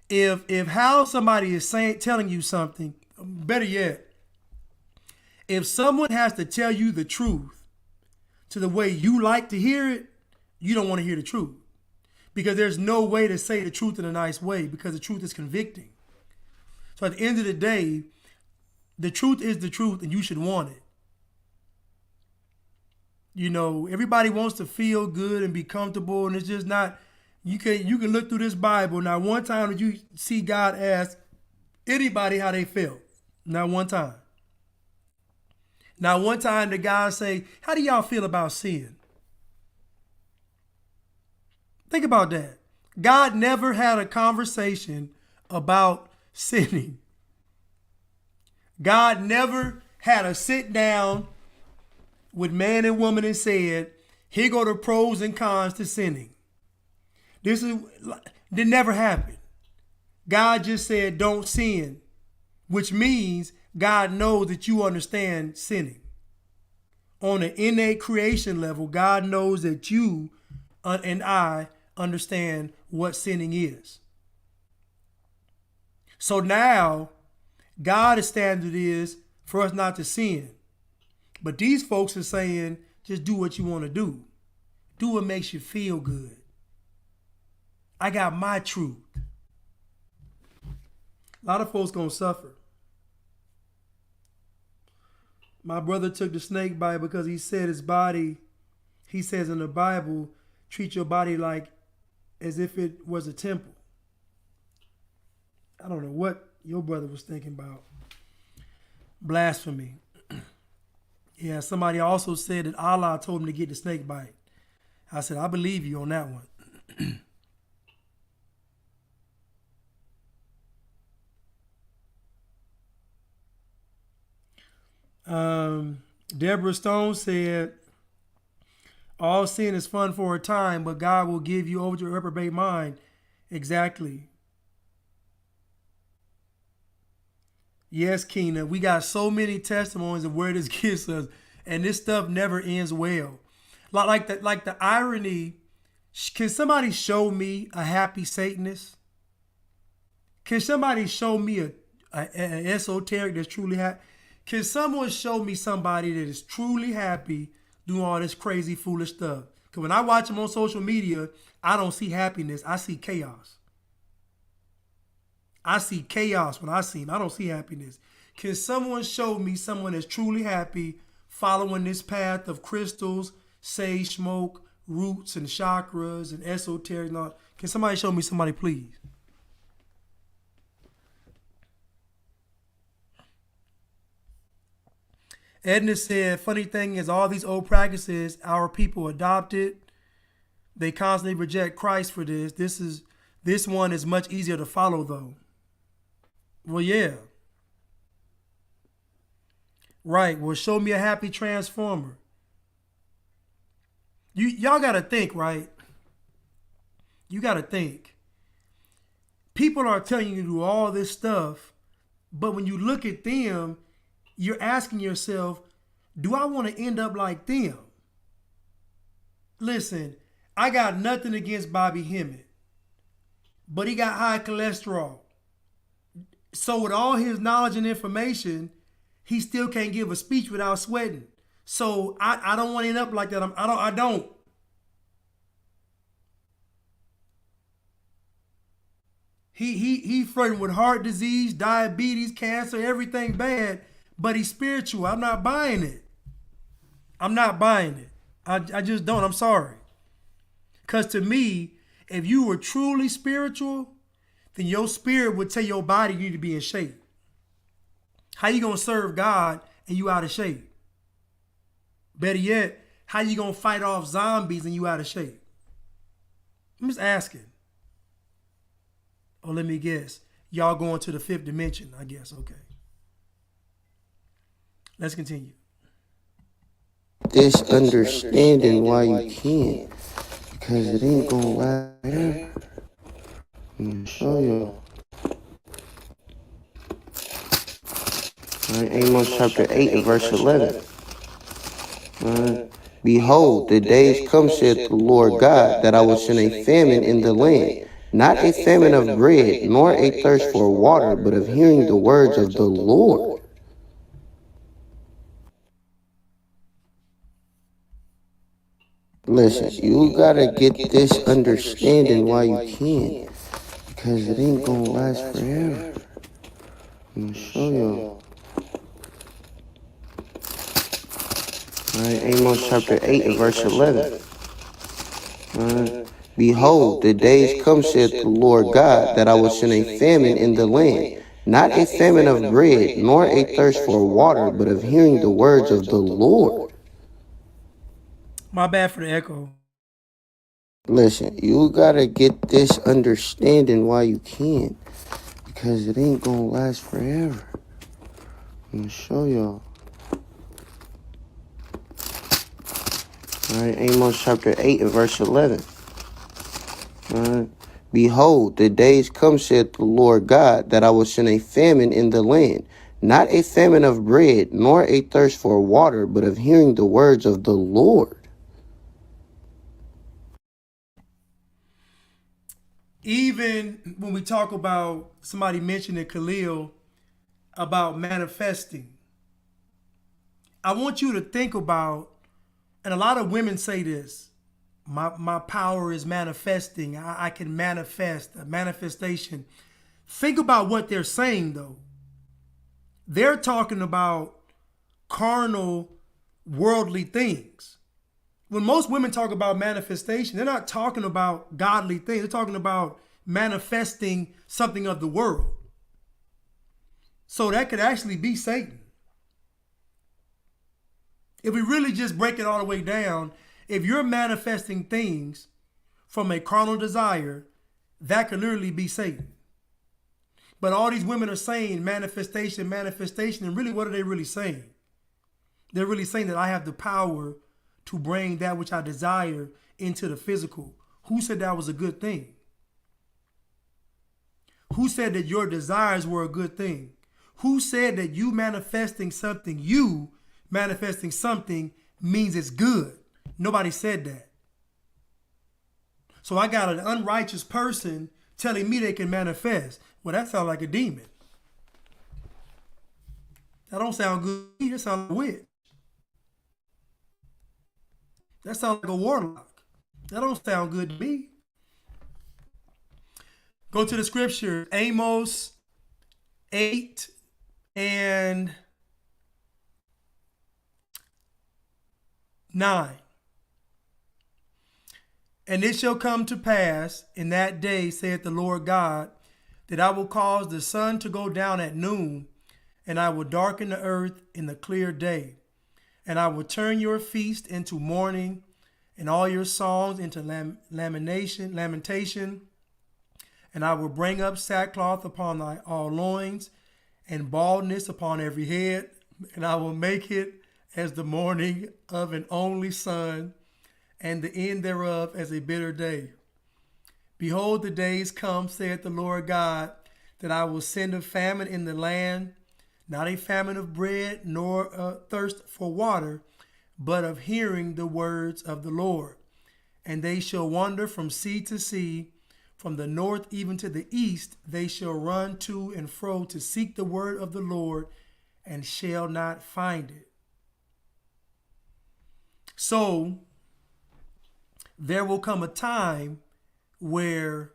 If how somebody is telling you something, better yet, if someone has to tell you the truth to the way you like to hear it, you don't want to hear the truth. Because there's no way to say the truth in a nice way, because the truth is convicting. So at the end of the day, the truth is the truth and you should want it. You know, everybody wants to feel good and be comfortable, and it's just not. You can look through this Bible. Not one time did you see God ask anybody how they felt. Not one time. Not one time did God say, how do y'all feel about sin? Think about that. God never had a conversation about sinning. God never had a sit down with man and woman and said, here go the pros and cons to sinning. That never happened. God just said, don't sin, which means God knows that you understand sinning. On an innate creation level, God knows that you and I understand what sinning is. So now, God's standard is for us not to sin. But these folks are saying, just do what you want to do. Do what makes you feel good. I got my truth. A lot of folks gonna suffer. My brother took the snake bite because he said his body, he says in the Bible, treat your body like as if it was a temple. I don't know what your brother was thinking about. Blasphemy. Yeah, somebody also said that Allah told him to get the snake bite. I said, I believe you on that one. Deborah Stone said, all sin is fun for a time, but God will give you over to a reprobate mind. Exactly. Yes, kNEW. We got so many testimonies of where this gets us, and this stuff never ends well. Like the irony. Can somebody show me a happy Satanist? Can somebody show me an esoteric that's truly happy? Can someone show me somebody that is truly happy doing all this crazy, foolish stuff? Because when I watch them on social media, I don't see happiness. I see chaos. I see chaos when I see them. I don't see happiness. Can someone show me someone that's truly happy following this path of crystals, sage smoke, roots and chakras and esoteric? Can somebody show me somebody, please? Edna said, funny thing is all these old practices our people adopted. They constantly reject Christ for this. This one is much easier to follow though. Well, yeah. Right. Well, show me a happy transformer. Y'all got to think, right? You got to think. People are telling you to do all this stuff, but when you look at them, you're asking yourself, do I want to end up like them? Listen, I got nothing against Bobby Hemet, but he got high cholesterol. So with all his knowledge and information, he still can't give a speech without sweating. So I don't want to end up like that. I don't. He flirting with heart disease, diabetes, cancer, everything bad, but he's spiritual. I'm not buying it. I'm not buying it. I just don't. I'm sorry. Because to me, if you were truly spiritual, then your spirit would tell your body you need to be in shape. How you going to serve God and you out of shape? Better yet, how you going to fight off zombies and you out of shape? I'm just asking. Oh, let me guess. Y'all going to the fifth dimension, I guess. Okay. Let's continue. This understanding why you can't. Because it ain't going to last forever. I'm going to show you. All right, Amos chapter 8 and verse 11. Behold, the days come, saith the Lord God, that I will send a famine in the land, not a famine of bread, nor a thirst for water, but of hearing the words of the Lord. Listen, you gotta get this understanding why you can, because it ain't gonna last forever. I'm gonna show y'all. Alright, Amos chapter 8 and verse 11. Behold, the days come, saith the Lord God, that I will send a famine in the land, not a famine of bread, nor a thirst for water, but of hearing the words of the Lord. My bad for the echo. Listen, you gotta get this understanding why you can, because it ain't gonna last forever. I'm gonna show y'all. Alright, Amos chapter 8 and verse 11. Behold, the days come, saith the Lord God, that I will send a famine in the land, not a famine of bread, nor a thirst for water, but of hearing the words of the Lord. Even when we talk about, somebody mentioned in Khalil about manifesting, I want you to think about, and a lot of women say this, my power is manifesting. I can manifest, a manifestation. Think about what they're saying though. They're talking about carnal, worldly things. When most women talk about manifestation, they're not talking about godly things. They're talking about manifesting something of the world. So that could actually be Satan. If we really just break it all the way down, if you're manifesting things from a carnal desire, that could literally be Satan. But all these women are saying manifestation, manifestation, and really what are they really saying? They're really saying that I have the power to bring that which I desire into the physical. Who said that was a good thing? Who said that your desires were a good thing? Who said that you manifesting something means it's good? Nobody said that. So I got an unrighteous person telling me they can manifest. Well, that sounds like a demon. That don't sound good. That sounds like a witch. That sounds like a warlock. That don't sound good to me. Go to the scripture, Amos 8 and 9. And it shall come to pass in that day, saith the Lord God, that I will cause the sun to go down at noon, and I will darken the earth in the clear day. And I will turn your feast into mourning, and all your songs into lamentation. And I will bring up sackcloth upon all loins, and baldness upon every head. And I will make it as the morning of an only son, and the end thereof as a bitter day. Behold, the days come, saith the Lord God, that I will send a famine in the land, not a famine of bread, nor a thirst for water, but of hearing the words of the Lord. And they shall wander from sea to sea, from the north even to the east. They shall run to and fro to seek the word of the Lord, and shall not find it. So there will come a time where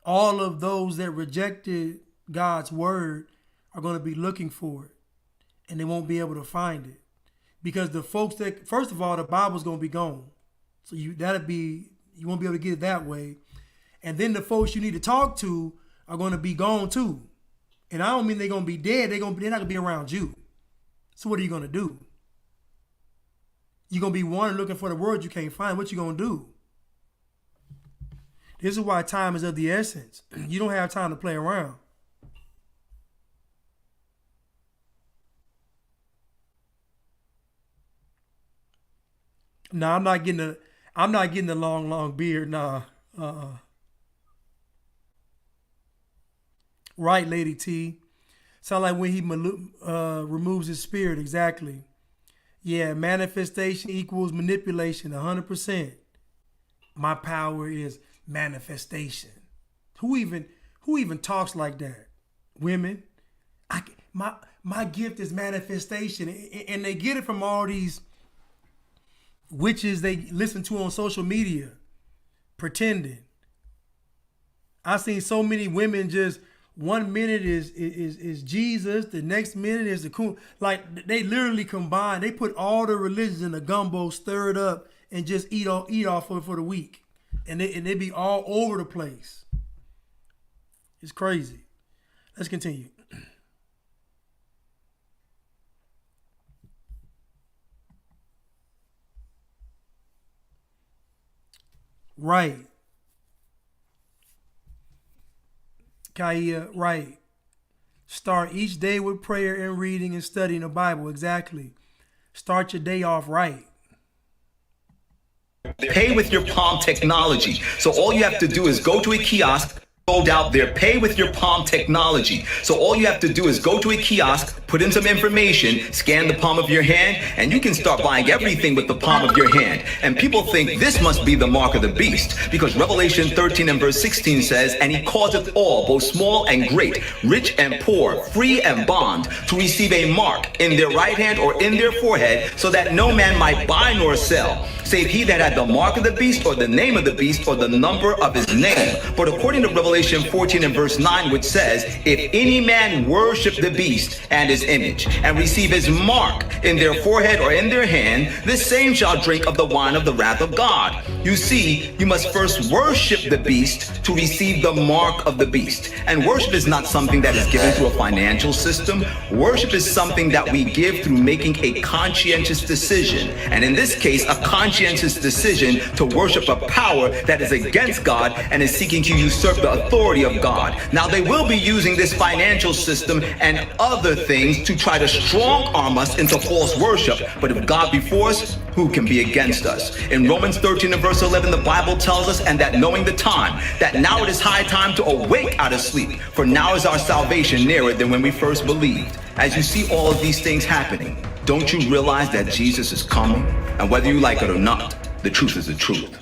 all of those that rejected God's word are going to be looking for it, and they won't be able to find it, because the folks that, first of all, the Bible's going to be gone, so you won't be able to get it that way. And then the folks you need to talk to are going to be gone too. And I don't mean they're going to be dead. They're not going to be around you. So what are you going to do? You're going to be wandering looking for the word you can't find. What you going to do? This is why time is of the essence. You don't have time to play around. No, I'm not getting the long beard. Nah. Right, Lady T. Sound like when he removes his spirit. Exactly. Yeah, manifestation equals manipulation, 100%. My power is manifestation. Who even talks like that? Women. My gift is manifestation, and they get it from all these witches they listen to on social media, pretending. I've seen so many women just 1 minute is Jesus, the next minute is the cool. Like they literally combine. They put all the religions in a gumbo, stir it up, and just eat off of it for the week, and they be all over the place. It's crazy. Let's continue. Right. Kaya, right. Start each day with prayer and reading and studying the Bible. Exactly. Start your day off right. Pay with your palm technology. So all you have to do is go to a kiosk, sold out there, pay with your palm technology. So all you have to do is go to a kiosk, put in some information, scan the palm of your hand, and you can start buying everything with the palm of your hand. And people think this must be the mark of the beast, because Revelation 13 and verse 16 says, and he causeth all, both small and great, rich and poor, free and bond, to receive a mark in their right hand or in their forehead, so that no man might buy nor sell, save he that had the mark of the beast, or the name of the beast, or the number of his name. But according to Revelation 14 and verse 9, which says, if any man worship the beast and his image, and receive his mark in their forehead or in their hand, this same shall drink of the wine of the wrath of God. You see, you must first worship the beast to receive the mark of the beast. And worship is not something that is given through a financial system. Worship is something that we give through making a conscientious decision. And in this case, a conscientious conscientious decision to worship a power that is against God and is seeking to usurp the authority of God. Now, they will be using this financial system and other things to try to strong arm us into false worship. But if God be for us, who can be against us? In Romans 13 and verse 11, the Bible tells us, and that knowing the time, that now it is high time to awake out of sleep, for now is our salvation nearer than when we first believed. As you see all of these things happening, don't you realize that Jesus is coming? And whether you like it or not, the truth is the truth.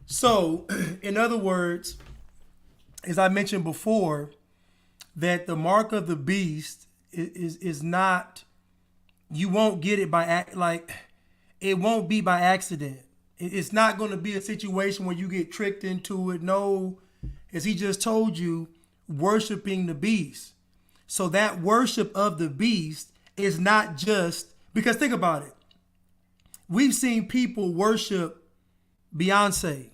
So, in other words, as I mentioned before, that the mark of the beast is not, you won't get it by it won't be by accident. It's not going to be a situation where you get tricked into it. No, as he just told you, worshiping the beast. So that worship of the beast is not just, because think about it. We've seen people worship Beyonce.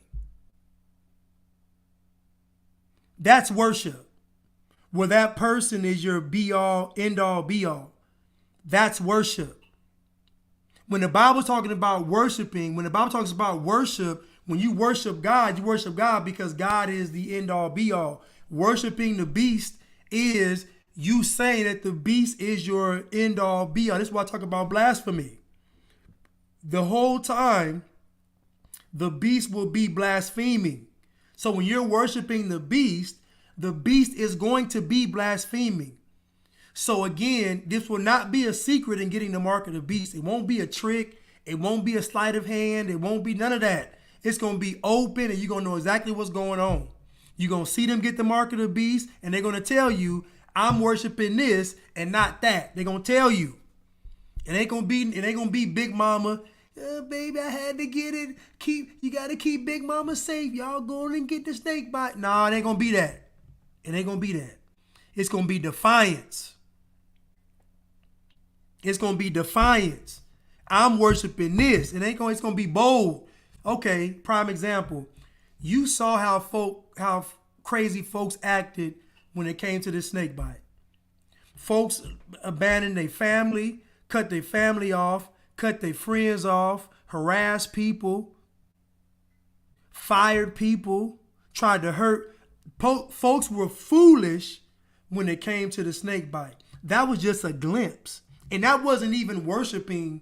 That's worship. Where that person is your be all, end all, be all. That's worship. When the Bible's talking about worshiping, when the Bible talks about worship, when you worship God because God is the end all, be all. Worshiping the beast is you saying that the beast is your end all, be all. This is why I talk about blasphemy. The whole time, the beast will be blaspheming. So when you're worshiping the beast is going to be blaspheming. So again, this will not be a secret in getting the mark of the beast. It won't be a trick. It won't be a sleight of hand. It won't be none of that. It's going to be open and you're going to know exactly what's going on. You're going to see them get the mark of the beast and they're going to tell you, I'm worshiping this and not that. They're going to tell you. It ain't going to be Big Mama. Baby, I had to get it. You got to keep Big Mama safe. Y'all go and get the snake bite. Nah, it ain't going to be that. It ain't going to be that. It's going to be defiance. It's going to be defiance. I'm worshiping this. It's going to be bold. Okay, prime example. You saw how crazy folks acted when it came to this snake bite. Folks abandoned their family, cut their family off, cut their friends off, harassed people, fired people, tried to hurt. Folks were foolish when it came to the snake bite. That was just a glimpse. And that wasn't even worshiping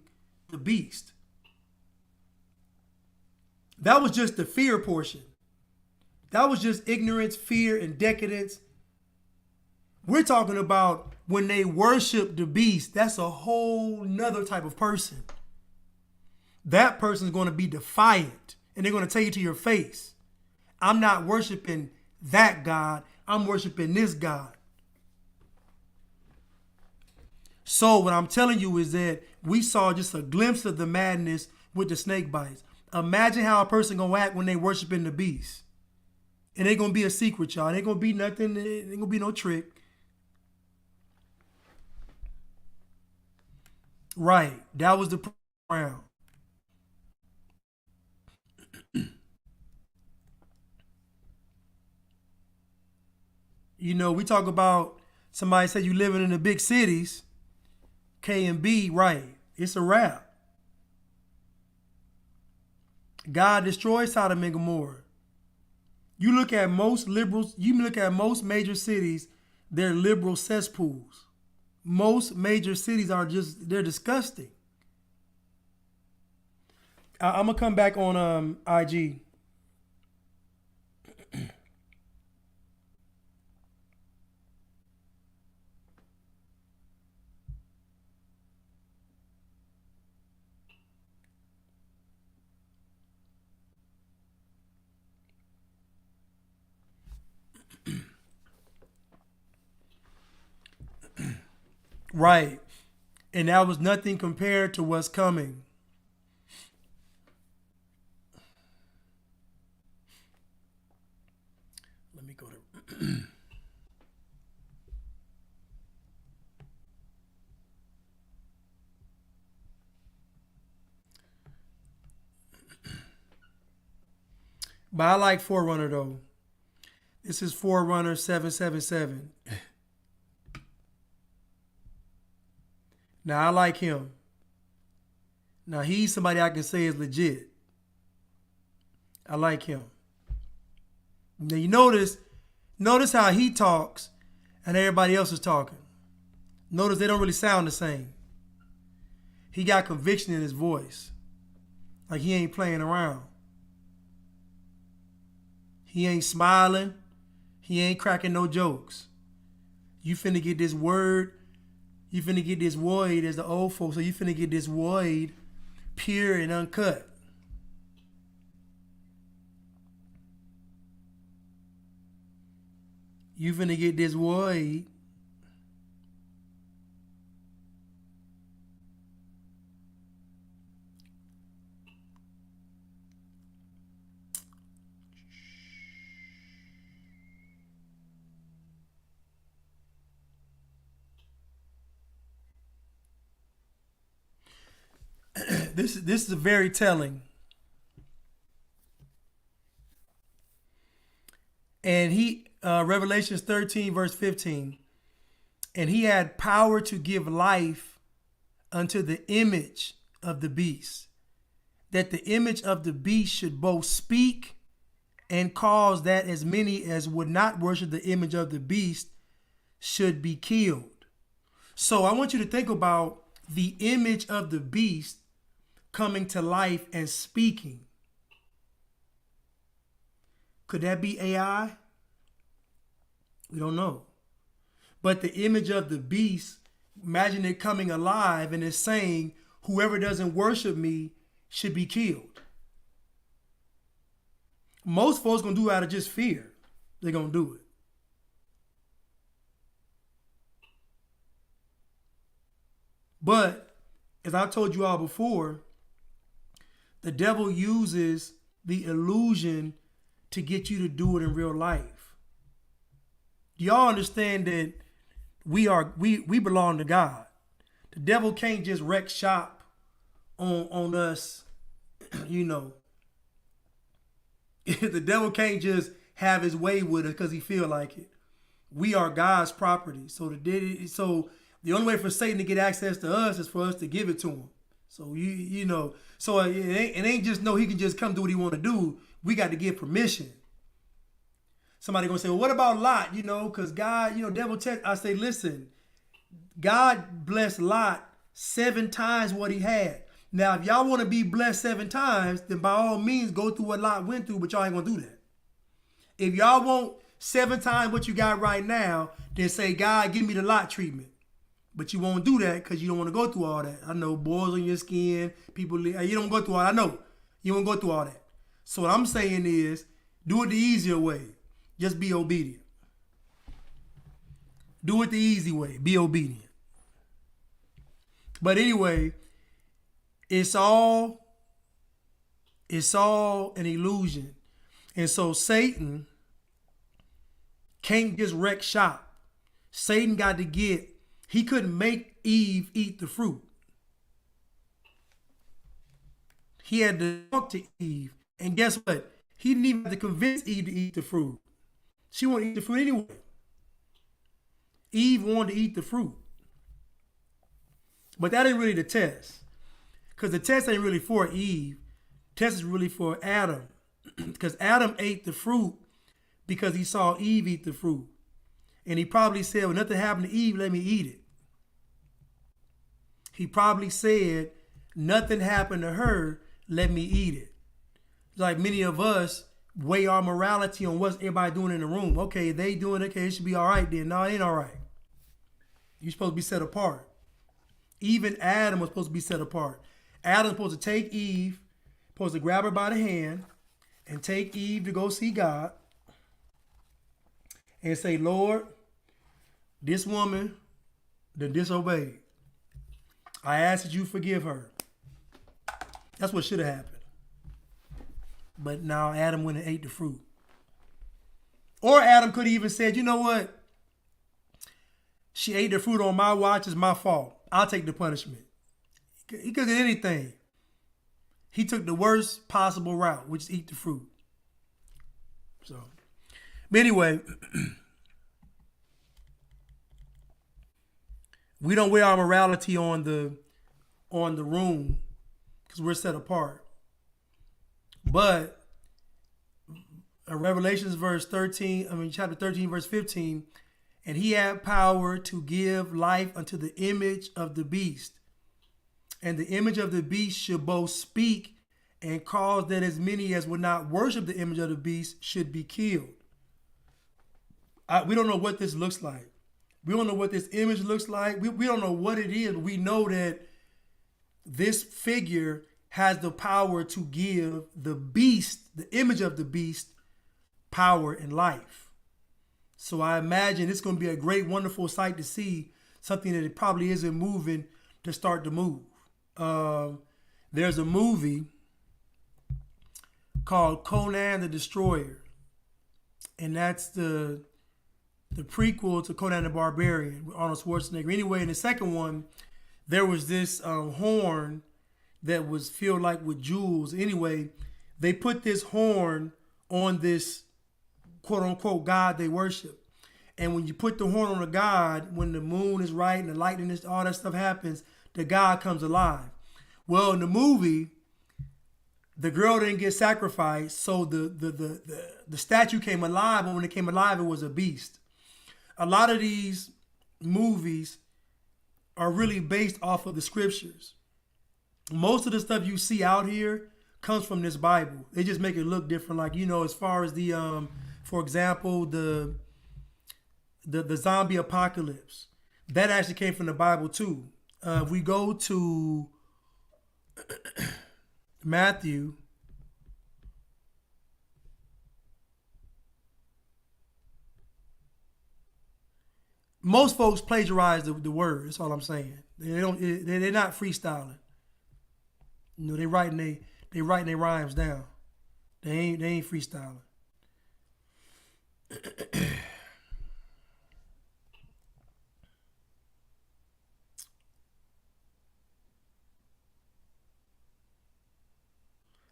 the beast. That was just the fear portion. That was just ignorance, fear, and decadence. We're talking about when they worship the beast, that's a whole nother type of person. That person's going to be defiant and they're going to tell you to your face, I'm not worshiping that God, I'm worshiping this God. So what I'm telling you is that we saw just a glimpse of the madness with the snake bites. Imagine how a person gonna act when they worshiping the beast. And ain't gonna be a secret, y'all. It ain't gonna be nothing, it ain't gonna be no trick. Right, that was the round. You know, we talk about somebody say you living in the big cities, K and B, right? It's a wrap. God destroyed Sodom and Gomorrah. You look at most liberals, you look at most major cities, they're liberal cesspools. Most major cities are they're disgusting. I'm gonna come back on IG. Right. And that was nothing compared to what's coming. Let me go to... But I like Forerunner though. This is Forerunner 777. Now, I like him. Now, he's somebody I can say is legit. I like him. Now, you notice how he talks and everybody else is talking. Notice they don't really sound the same. He got conviction in his voice. Like he ain't playing around. He ain't smiling. He ain't cracking no jokes. You finna get this word. You finna get this void, as the old folks say. You finna get this void pure and uncut. You finna get this void this is very telling. And he, Revelations 13, verse 15, and he had power to give life unto the image of the beast, that the image of the beast should both speak and cause that as many as would not worship the image of the beast should be killed. So I want you to think about the image of the beast coming to life and speaking. Could that be AI? We don't know. But the image of the beast, imagine it coming alive and it's saying, whoever doesn't worship me should be killed. Most folks gonna do it out of just fear. They're gonna do it. But as I told you all before, the devil uses the illusion to get you to do it in real life. Do y'all understand that we belong to God? The devil can't just wreck shop on us, you know. The devil can't just have his way with us because he feel like it. We are God's property. So the only way for Satan to get access to us is for us to give it to him. So you know, so it ain't just he can just come do what he want to do. We got to give permission. Somebody gonna say, well, what about Lot? You know, because God, devil test. I say, listen, God blessed Lot 7 times what he had. Now, if y'all want to be blessed 7 times, then by all means go through what Lot went through, but y'all ain't gonna do that. If y'all want 7 times what you got right now, then say, God, give me the Lot treatment. But you won't do that because you don't want to go through all that. I know, boils on your skin, people, you don't go through all that. I know, you won't go through all that. So what I'm saying is, do it the easier way. Just be obedient. Do it the easy way. Be obedient. But anyway, it's all an illusion. And so Satan can't just wreck shop. Satan got to he couldn't make Eve eat the fruit. He had to talk to Eve. And guess what? He didn't even have to convince Eve to eat the fruit. She wanted to eat the fruit anyway. Eve wanted to eat the fruit. But that ain't really the test. Because the test ain't really for Eve. The test is really for Adam. Because Adam ate the fruit because he saw Eve eat the fruit. And he probably said, well, nothing happened to Eve, let me eat it. He probably said, nothing happened to her, let me eat it. Like many of us weigh our morality on what's everybody doing in the room. Okay, they doing it, okay, it should be all right then. No, it ain't all right. You're supposed to be set apart. Even Adam was supposed to be set apart. Adam was supposed to take Eve, supposed to grab her by the hand and take Eve to go see God and say, Lord, this woman that disobeyed, I ask that you forgive her. That's what should have happened. But now Adam went and ate the fruit. Or Adam could have even said, you know what? She ate the fruit on my watch, it's my fault. I'll take the punishment. He could have did anything. He took the worst possible route, which is eat the fruit. So, but anyway, We don't wear our morality on the room because we're set apart. But Revelations chapter 13, verse 15, and he had power to give life unto the image of the beast. And the image of the beast should both speak and cause that as many as would not worship the image of the beast should be killed. We don't know what this looks like. We don't know what this image looks like. We don't know what it is, but we know that this figure has the power to give the beast, the image of the beast, power and life. So I imagine it's going to be a great, wonderful sight to see something that it probably isn't moving to start to move. There's a movie called Conan the Destroyer, and that's the prequel to Conan the Barbarian with Arnold Schwarzenegger. Anyway, in the second one, there was this horn that was filled like with jewels. Anyway, they put this horn on this quote unquote God they worship. And when you put the horn on a God, when the moon is right and the lightning is, all that stuff happens, the God comes alive. Well, in the movie, the girl didn't get sacrificed, so the statue came alive, but when it came alive, it was a beast. A lot of these movies are really based off of the scriptures. Most of the stuff you see out here comes from this Bible. They just make it look different. Like, as far as the, for example, the zombie apocalypse, that actually came from the Bible too. If we go to Matthew, most folks plagiarize the word. That's all I'm saying. They're not freestyling. They writing their rhymes down. They ain't freestyling.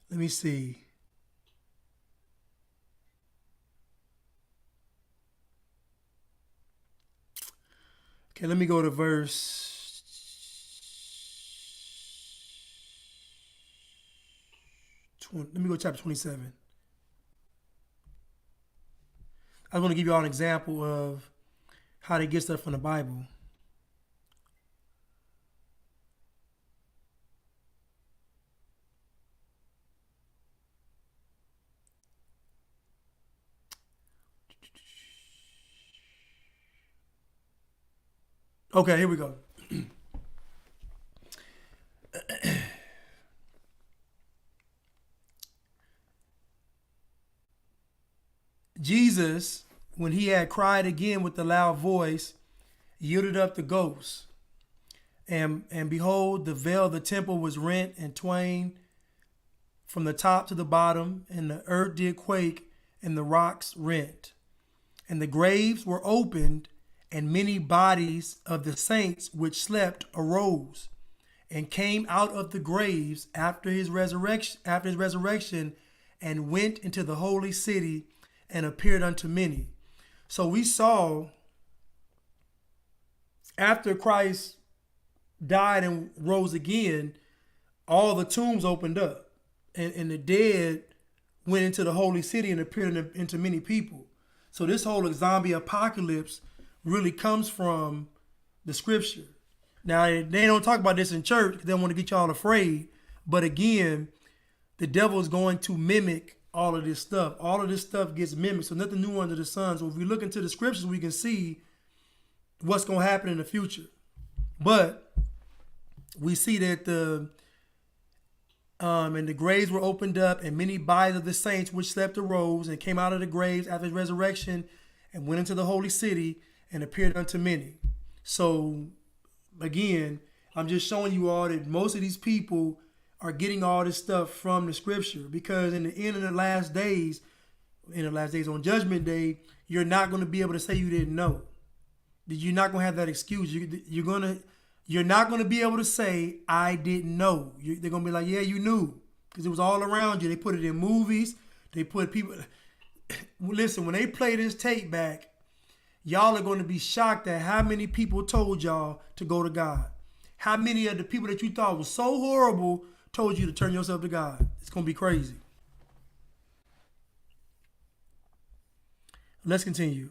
Let me see. Okay, let me go to verse. Let me go to chapter 27. I was going to give you all an example of how they get stuff from the Bible. Okay, here we go. Jesus, when he had cried again with a loud voice, yielded up the ghost. And behold, the veil of the temple was rent in twain from the top to the bottom, and the earth did quake, and the rocks rent. And the graves were opened, and many bodies of the saints which slept arose, and came out of the graves after his resurrection, and went into the holy city, and appeared unto many. So we saw, after Christ died and rose again, all the tombs opened up, and the dead went into the holy city and appeared into many people. So this whole zombie apocalypse really comes from the scripture. Now, they don't talk about this in church because they want to get y'all afraid. But again, the devil is going to mimic all of this stuff. All of this stuff gets mimicked. So nothing new under the sun. So if we look into the scriptures, we can see what's going to happen in the future. But we see that and the graves were opened up, and many bodies of the saints which slept arose and came out of the graves after his resurrection, and went into the holy city and appeared unto many. So again, I'm just showing you all that most of these people are getting all this stuff from the scripture, because in the end of the last days, on Judgment Day, you're not going to be able to say you didn't know. You're not going to have that excuse. You're not going to be able to say, I didn't know. They're going to be like, yeah, you knew, because it was all around you. They put it in movies. They put people. Listen, when they play this tape back, y'all are going to be shocked at how many people told y'all to go to God. How many of the people that you thought was so horrible told you to turn yourself to God. It's going to be crazy. Let's continue.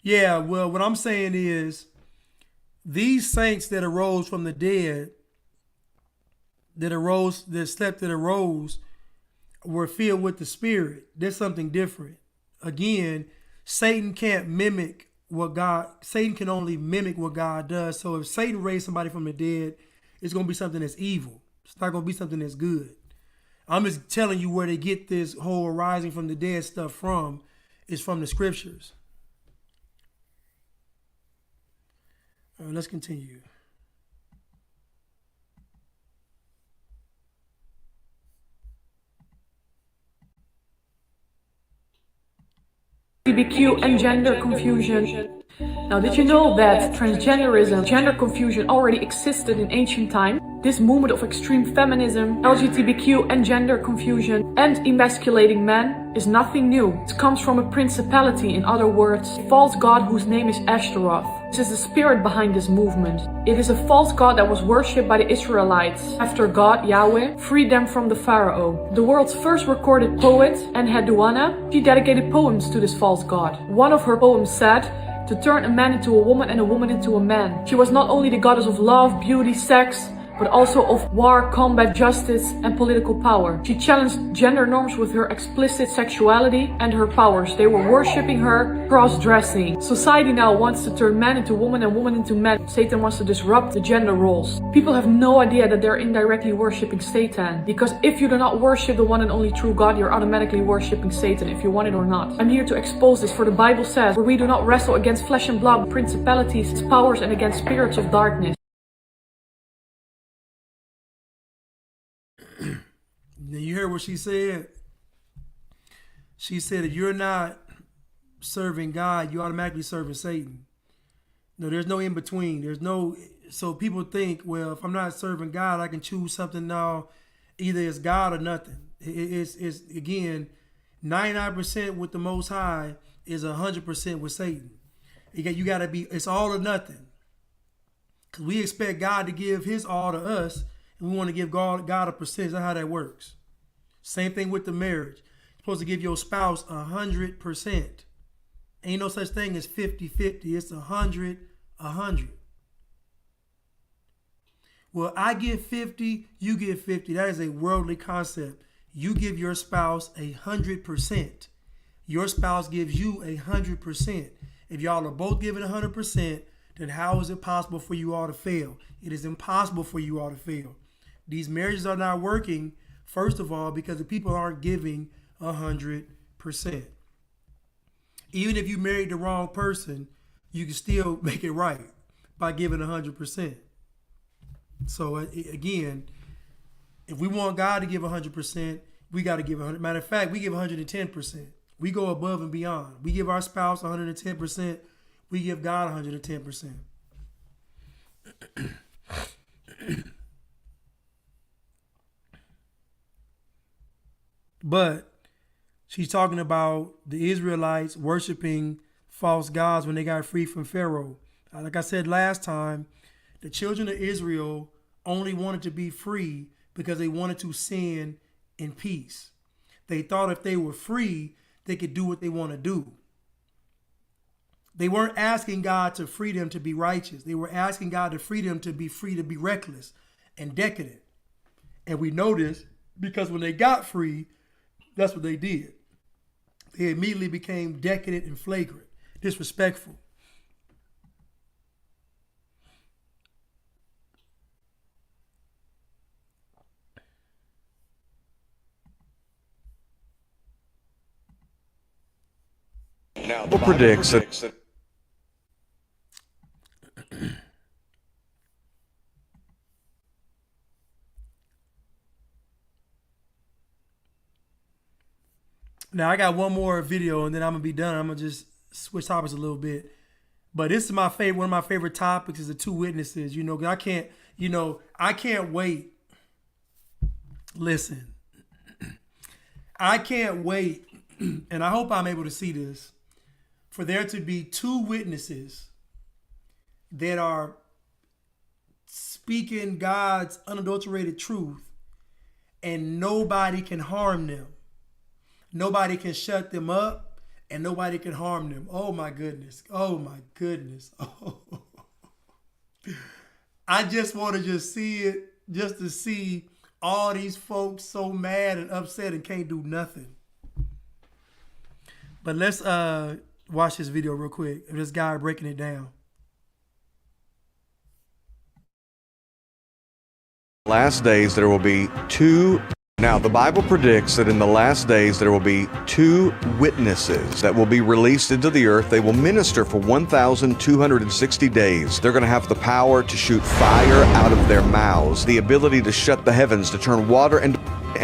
Yeah, well, what I'm saying is these saints that arose from the dead, that slept, that arose, were filled with the Spirit. There's something different. Again, Satan can only mimic what God does. So if Satan raised somebody from the dead, it's going to be something that's evil. It's not going to be something that's good. I'm just telling you where they get this whole rising from the dead stuff from. Is from the scriptures. All right, let's continue. LGBTQ and gender confusion. Now, did you know that transgenderism, gender confusion already existed in ancient times? This movement of extreme feminism, LGBTQ and gender confusion, and emasculating men is nothing new. It comes from a principality, in other words, a false god whose name is Ashtaroth. This is the spirit behind this movement. It is a false god that was worshipped by the Israelites after God, Yahweh, freed them from the Pharaoh. The world's first recorded poet, Enheduanna, she dedicated poems to this false god. One of her poems said, to turn a man into a woman and a woman into a man. She was not only the goddess of love, beauty, sex, but also of war, combat, justice, and political power. She challenged gender norms with her explicit sexuality and her powers. They were worshipping her, cross-dressing. Society now wants to turn man into woman and woman into man. Satan wants to disrupt the gender roles. People have no idea that they're indirectly worshipping Satan. Because if you do not worship the one and only true God, you're automatically worshipping Satan, if you want it or not. I'm here to expose this, for the Bible says, for we do not wrestle against flesh and blood, principalities, powers, and against spirits of darkness. Now you heard what she said? She said, if you're not serving God, you're automatically serving Satan. No, there's no in between. So people think, well, if I'm not serving God, I can choose something now. Either it's God or nothing. It's again, 99% with the Most High is 100% with Satan. You got to be, it's all or nothing. Because we expect God to give his all to us, and we want to give God a percentage. That's how that works. Same thing with the marriage. You're supposed to give your spouse 100%. Ain't no such thing as 50-50. It's 100-100. Well, I give 50, you give 50. That is a worldly concept. You give your spouse 100%. Your spouse gives you 100%. If y'all are both giving 100%, then how is it possible for you all to fail? It is impossible for you all to fail. These marriages are not working, first of all, because the people aren't giving 100%. Even if you married the wrong person, you can still make it right by giving 100%. So again, if we want God to give 100%, we got to give 100%. Matter of fact, we give 110%. We go above and beyond. We give our spouse 110%. We give God 110%. But she's talking about the Israelites worshiping false gods when they got free from Pharaoh. Like I said last time, the children of Israel only wanted to be free because they wanted to sin in peace. They thought if they were free, they could do what they want to do. They weren't asking God to free them to be righteous. They were asking God to free them to be free to be reckless and decadent. And we know this because when they got free, that's what they did. They immediately became decadent and flagrant, disrespectful. Now, the Bible predicts that Now I got one more video and then I'm gonna be done. I'm gonna just switch topics a little bit. But this is my favorite. One of my favorite topics is the two witnesses. You know, 'cause I can't wait. Listen, I can't wait, and I hope I'm able to see this, for there to be two witnesses that are speaking God's unadulterated truth, and nobody can harm them. Nobody can shut them up, and nobody can harm them. Oh my goodness. Oh my goodness. Oh. I just want to just see it, just to see all these folks so mad and upset and can't do nothing. But let's watch this video real quick of this guy breaking it down. Last days there will be two. Now, the Bible predicts that in the last days there will be two witnesses that will be released into the earth. They will minister for 1,260 days. They're going to have the power to shoot fire out of their mouths, the ability to shut the heavens, to turn water and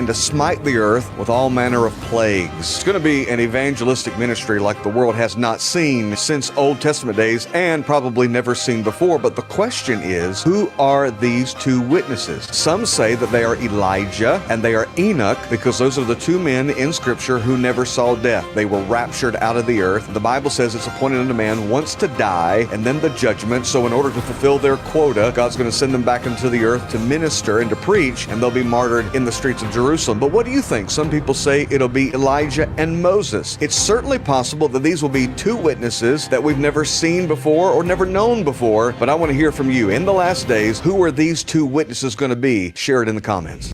to smite the earth with all manner of plagues. It's going to be an evangelistic ministry like the world has not seen since Old Testament days and probably never seen before. But the question is, who are these two witnesses? Some say that they are Elijah and they are Enoch, because those are the two men in Scripture who never saw death. They were raptured out of the earth. The Bible says it's appointed unto man once to die and then the judgment. So in order to fulfill their quota, God's going to send them back into the earth to minister and to preach, and they'll be martyred in the streets of Jerusalem. But what do you think? Some people say it'll be Elijah and Moses. It's certainly possible that these will be two witnesses that we've never seen before or never known before, but I want to hear from you. In the last days, who are these two witnesses going to be? Share it in the comments.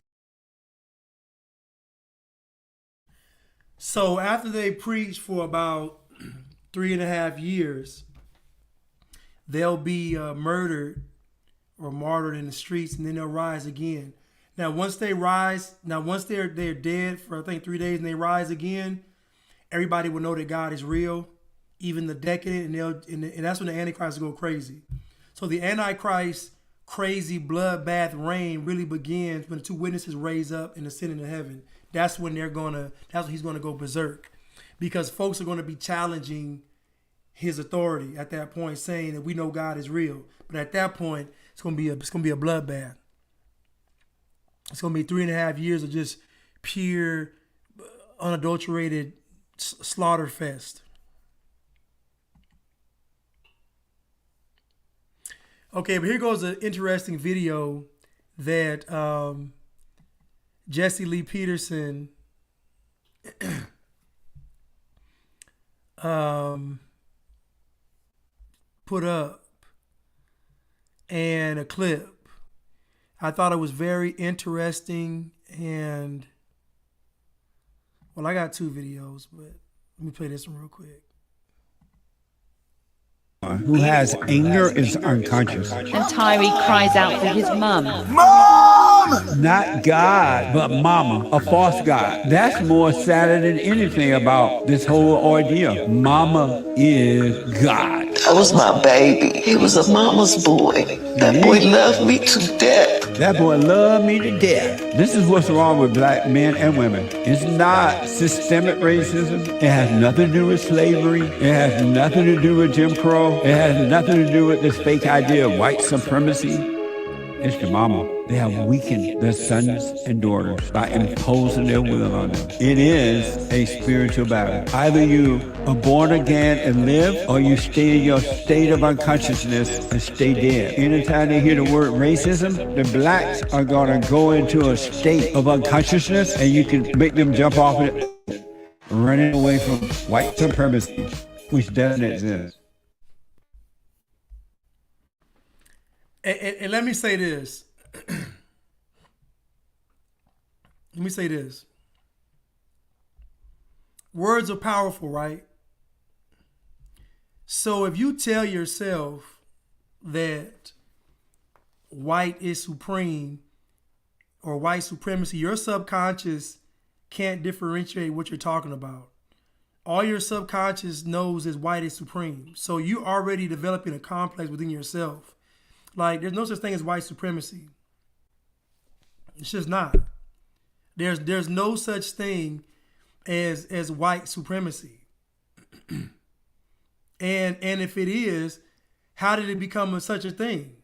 So after they preach for about 3.5 years, they'll be murdered or martyred in the streets, and then they'll rise again. Now, once they're dead for, I think, 3 days, and they rise again, everybody will know that God is real, even the decadent, and that's when the Antichrist will go crazy. So the Antichrist crazy bloodbath reign really begins when the two witnesses raise up and ascend into heaven. That's when he's going to go berserk, because folks are going to be challenging his authority at that point, saying that we know God is real. But at that point, it's going to be a bloodbath. It's going to be 3.5 years of just pure, unadulterated slaughter fest. Okay, but here goes an interesting video that Jesse Lee Peterson put up, and a clip. I thought it was very interesting, and well, I got two videos, but let me play this one real quick. Who has anger is unconscious. And Tyree cries out for his mum. Mom! Not God, but Mama, a false God. That's more sadder than anything about this whole ordeal. Mama is God. That was my baby. He was a mama's boy. That boy loved me to death. That boy loved me to death. This is what's wrong with black men and women. It's not systemic racism. It has nothing to do with slavery. It has nothing to do with Jim Crow. It has nothing to do with this fake idea of white supremacy. It's the mama. They have weakened their sons and daughters by imposing their will on them. It is a spiritual battle. Either you are born again and live, or you stay in your state of unconsciousness and stay dead. Anytime they hear the word racism, the blacks are going to go into a state of unconsciousness, and you can make them jump off it, running away from white supremacy, which doesn't exist. And let me say this. Let me say this. Words are powerful, right? So if you tell yourself that white is supreme or white supremacy, your subconscious can't differentiate what you're talking about. All your subconscious knows is white is supreme. So you're already developing a complex within yourself. Like, there's no such thing as white supremacy. It's just not. There's no such thing. as white supremacy. And if it is, how did it become such a thing?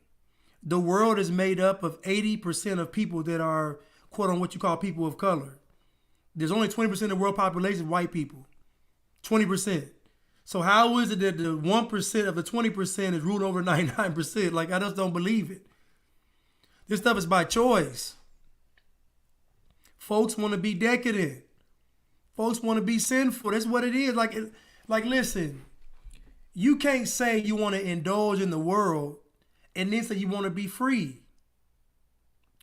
The world is made up of 80% of people that are, quote, on what you call people of color. There's only 20% of the world population white people. 20%. So how is it that the 1% of the 20% is ruled over 99%? Like, I just don't believe it. This stuff is by choice. Folks want to be decadent. Folks want to be sinful. That's what it is. Like, listen, you can't say you want to indulge in the world and then say you want to be free.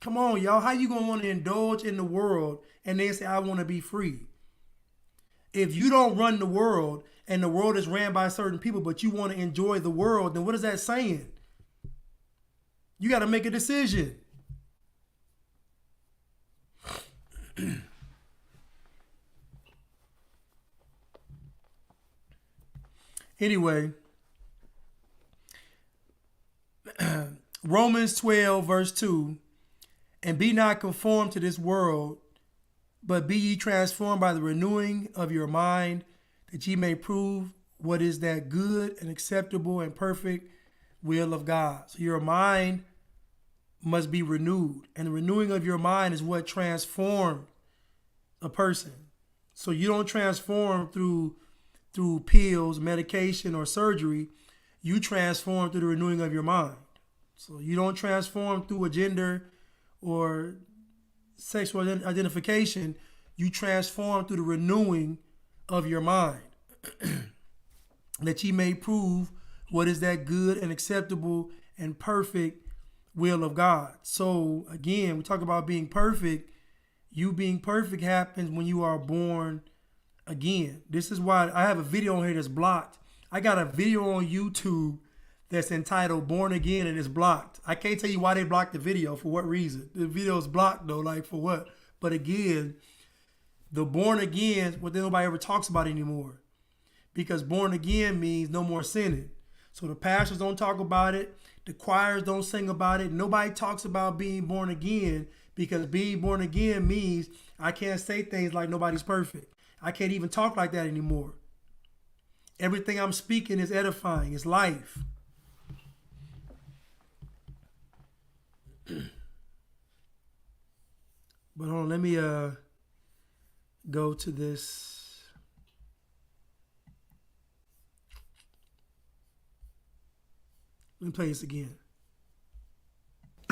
Come on, y'all. How you going to want to indulge in the world and then say, I want to be free? If you don't run the world and the world is ran by certain people, but you want to enjoy the world, then what is that saying? You got to make a decision. Anyway, Romans 12, verse 2, and be not conformed to this world, but be ye transformed by the renewing of your mind, that ye may prove what is that good and acceptable and perfect will of God. So your mind must be renewed. And the renewing of your mind is what transformed a person. So you don't transform through pills, medication, or surgery. You transform through the renewing of your mind. So you don't transform through a gender or sexual identification. You transform through the renewing of your mind, that ye may prove what is that good and acceptable and perfect will of God. So again, we talk about being perfect. You being perfect happens when you are born again. This is why I have a video on here that's blocked. I got a video on YouTube that's entitled Born Again and it's blocked. I can't tell you why they blocked the video, for what reason. The video is blocked though, like for what? But again, the born again, what nobody ever talks about anymore. Because born again means no more sinning. So the pastors don't talk about it. The choirs don't sing about it. Nobody talks about being born again, because being born again means I can't say things like nobody's perfect. I can't even talk like that anymore. Everything I'm speaking is edifying. It's life. But hold on, let me go to this. Let me play this again.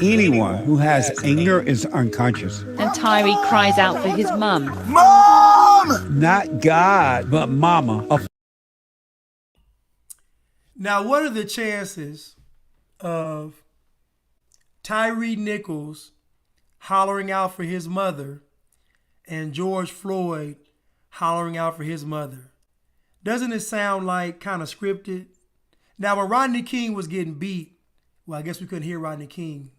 Anyone who has anger is unconscious. And Tyree cries out for his mum. Mom! Not God, but mama. Now, what are the chances of Tyree Nichols hollering out for his mother and George Floyd hollering out for his mother? Doesn't it sound like kind of scripted? Now, when Rodney King was getting beat, well, I guess we couldn't hear Rodney King.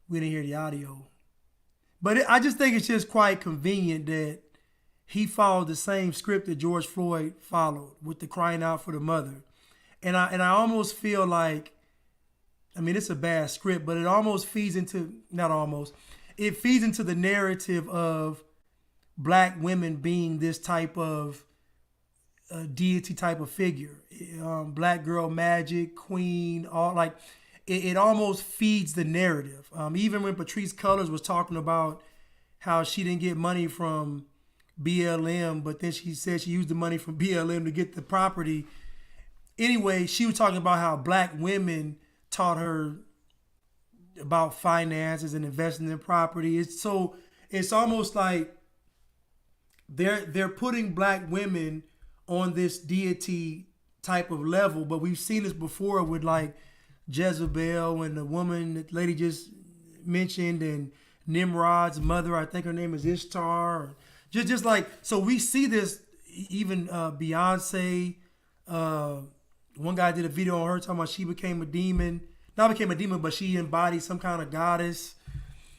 We didn't hear the audio. But I just think it's just quite convenient that he followed the same script that George Floyd followed with the crying out for the mother. And I almost feel like, I mean, it's a bad script, but it almost feeds into, not almost, it feeds into the narrative of black women being this type of deity type of figure. Black girl magic, queen, all like, it almost feeds the narrative. Even when Patrice Cullors was talking about how she didn't get money from BLM, but then she said she used the money from BLM to get the property. Anyway, she was talking about how black women taught her about finances and investing in property. It's almost like they're putting black women on this deity type of level, but we've seen this before with like Jezebel and the woman that lady just mentioned, and Nimrod's mother, I think her name is Ishtar. Just like, so we see this even Beyonce. One guy did a video on her talking about she became a demon. Not became a demon, but she embodied some kind of goddess,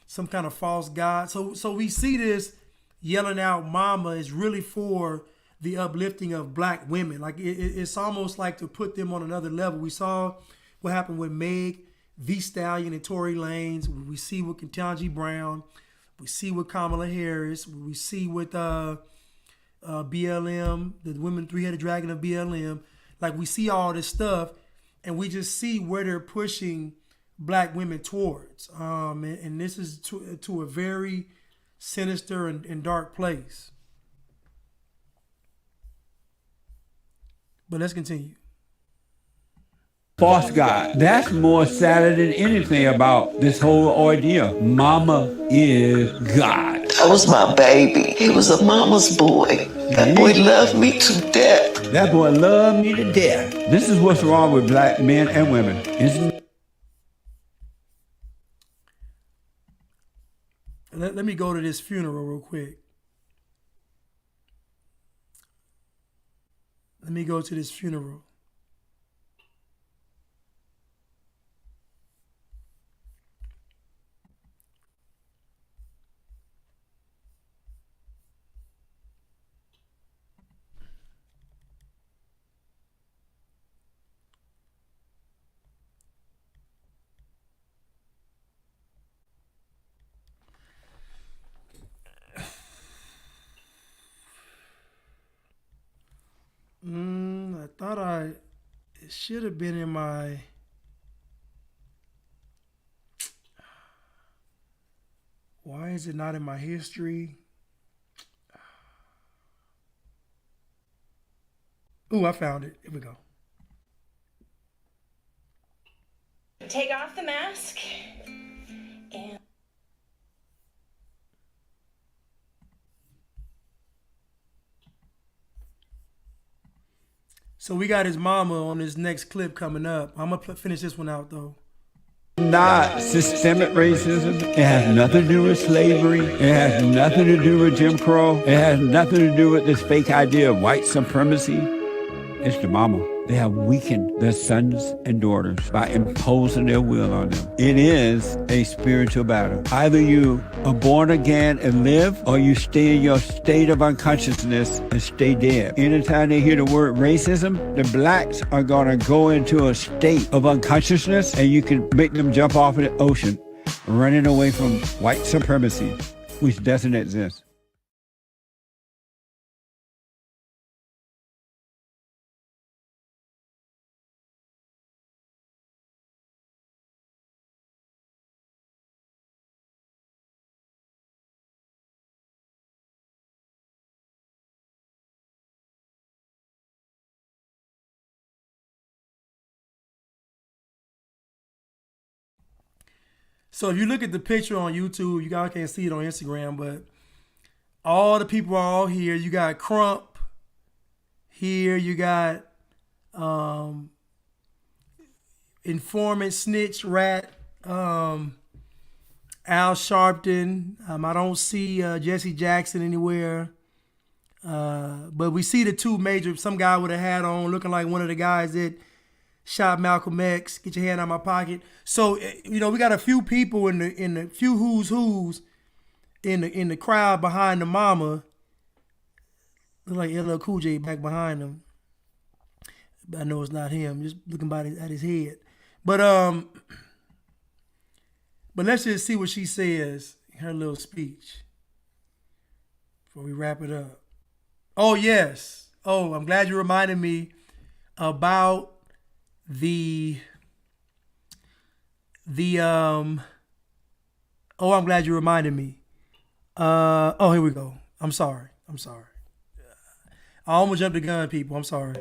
some kind of false god. So we see this yelling out mama is really for the uplifting of black women. Like it's almost like to put them on another level. We saw what happened with Meg Thee Stallion and Tory Lanez. We see with Ketanji Brown. We see with Kamala Harris. We see with BLM, the women three-headed dragon of BLM. Like we see all this stuff, and we just see where they're pushing black women towards. And this is to a very sinister and dark place. But let's continue. False God. That's more sad than anything about this whole ordeal. Mama is God. That was my baby. He was a mama's boy. That boy loved me to death. That boy loved me to death. This is what's wrong with black men and women. Let me go to this funeral real quick. Let me go to this funeral. I thought it should have been in my. Why is it not in my history? Ooh, I found it. Here we go. Take off the mask and so we got his mama on this next clip coming up. I'm gonna finish this one out though. Not systemic racism. It has nothing to do with slavery. It has nothing to do with Jim Crow. It has nothing to do with this fake idea of white supremacy. It's the mama. They have weakened their sons and daughters by imposing their will on them. It is a spiritual battle. Either you are born again and live, or you stay in your state of unconsciousness and stay dead. Anytime they hear the word racism, the blacks are gonna go into a state of unconsciousness, and you can make them jump off in the ocean, running away from white supremacy, which doesn't exist. So if you look at the picture on YouTube, you guys can't see it on Instagram, but all the people are all here. You got Crump here. You got informant, snitch, rat, Al Sharpton. I don't see Jesse Jackson anywhere. But we see the two major, some guy with a hat on looking like one of the guys that shot Malcolm X. Get your hand out of my pocket. So, we got a few people in the few who's in the crowd behind the mama. Look like LL Cool J back behind him. But I know it's not him. Just looking at his head. But let's just see what she says in her little speech before we wrap it up. Oh yes. Oh, I'm glad you reminded me about the I'm glad you reminded me. Here we go. I'm sorry. I almost jumped the gun, people. I'm sorry.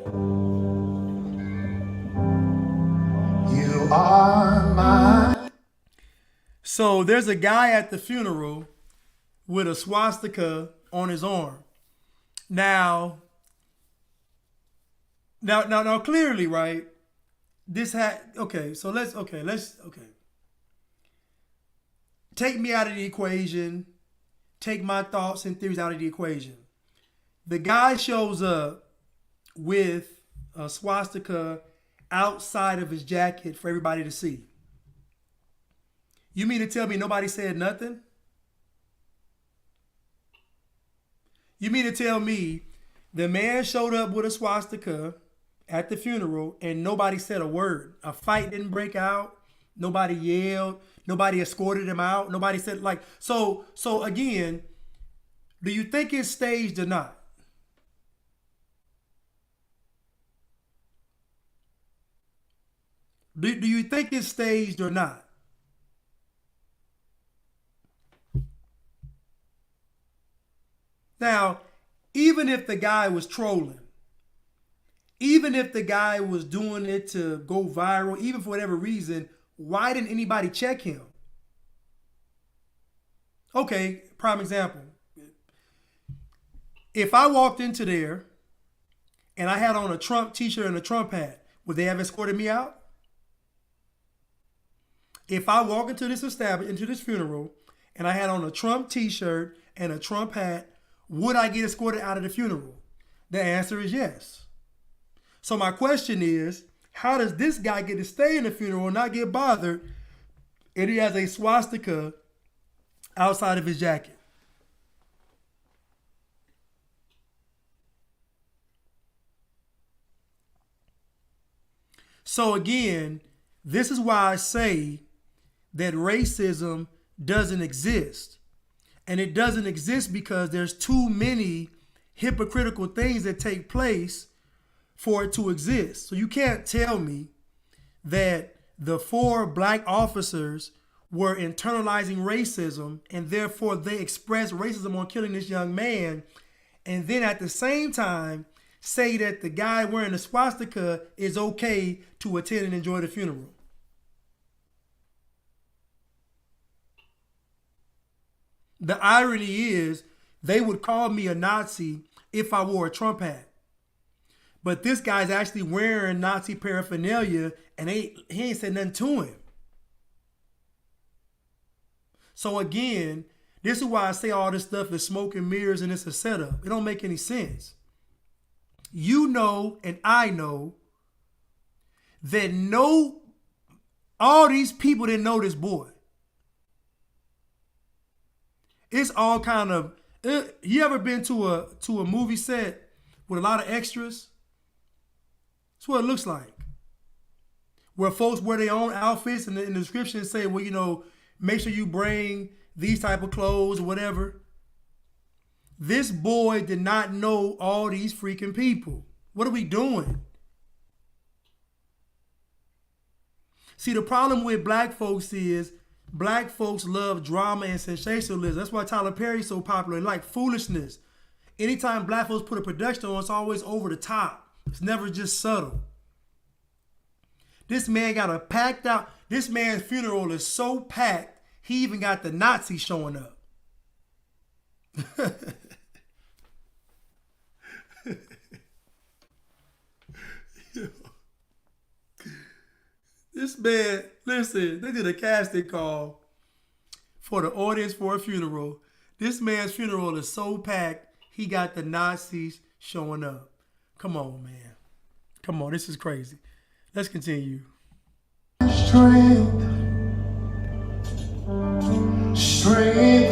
You are my. So there's a guy at the funeral with a swastika on his arm. Now clearly, right? This had let's take me out of the equation. Take my thoughts and theories out of the equation. The guy shows up with a swastika outside of his jacket for everybody to see. You mean to tell me nobody said nothing? You mean to tell me the man showed up with a swastika at the funeral and nobody said a word? A fight didn't break out. Nobody yelled. Nobody escorted him out. Nobody said so again, do you think it's staged or not? Do you think it's staged or not? Now, even if the guy was trolling, even if the guy was doing it to go viral, even for whatever reason, why didn't anybody check him? Okay, prime example. If I walked into there and I had on a Trump t-shirt and a Trump hat, would they have escorted me out? If I walk into this establishment, into this funeral, and I had on a Trump t-shirt and a Trump hat, would I get escorted out of the funeral? The answer is yes. So my question is, how does this guy get to stay in the funeral and not get bothered, and he has a swastika outside of his jacket? So again, this is why I say that racism doesn't exist. And it doesn't exist because there's too many hypocritical things that take place for it to exist. So you can't tell me that the 4 black officers were internalizing racism and therefore they expressed racism on killing this young man, and then at the same time say that the guy wearing the swastika is okay to attend and enjoy the funeral. The irony is they would call me a Nazi if I wore a Trump hat. But this guy's actually wearing Nazi paraphernalia and he ain't said nothing to him. So again, this is why I say all this stuff is smoke and mirrors and it's a setup. It don't make any sense. You know and I know that all these people didn't know this boy. It's all kind of, you ever been to a movie set with a lot of extras? That's what it looks like. Where folks wear their own outfits and in the description say, well, you know, make sure you bring these type of clothes or whatever. This boy did not know all these freaking people. What are we doing? See, the problem with black folks is black folks love drama and sensationalism. That's why Tyler Perry's so popular. Like foolishness. Anytime black folks put a production on, it's always over the top. It's never just subtle. This man got a packed out. This man's funeral is so packed, he even got the Nazis showing up. This man, listen, they did a casting call for the audience for a funeral. This man's funeral is so packed, he got the Nazis showing up. Come on, man. Come on, this is crazy. Let's continue. Strength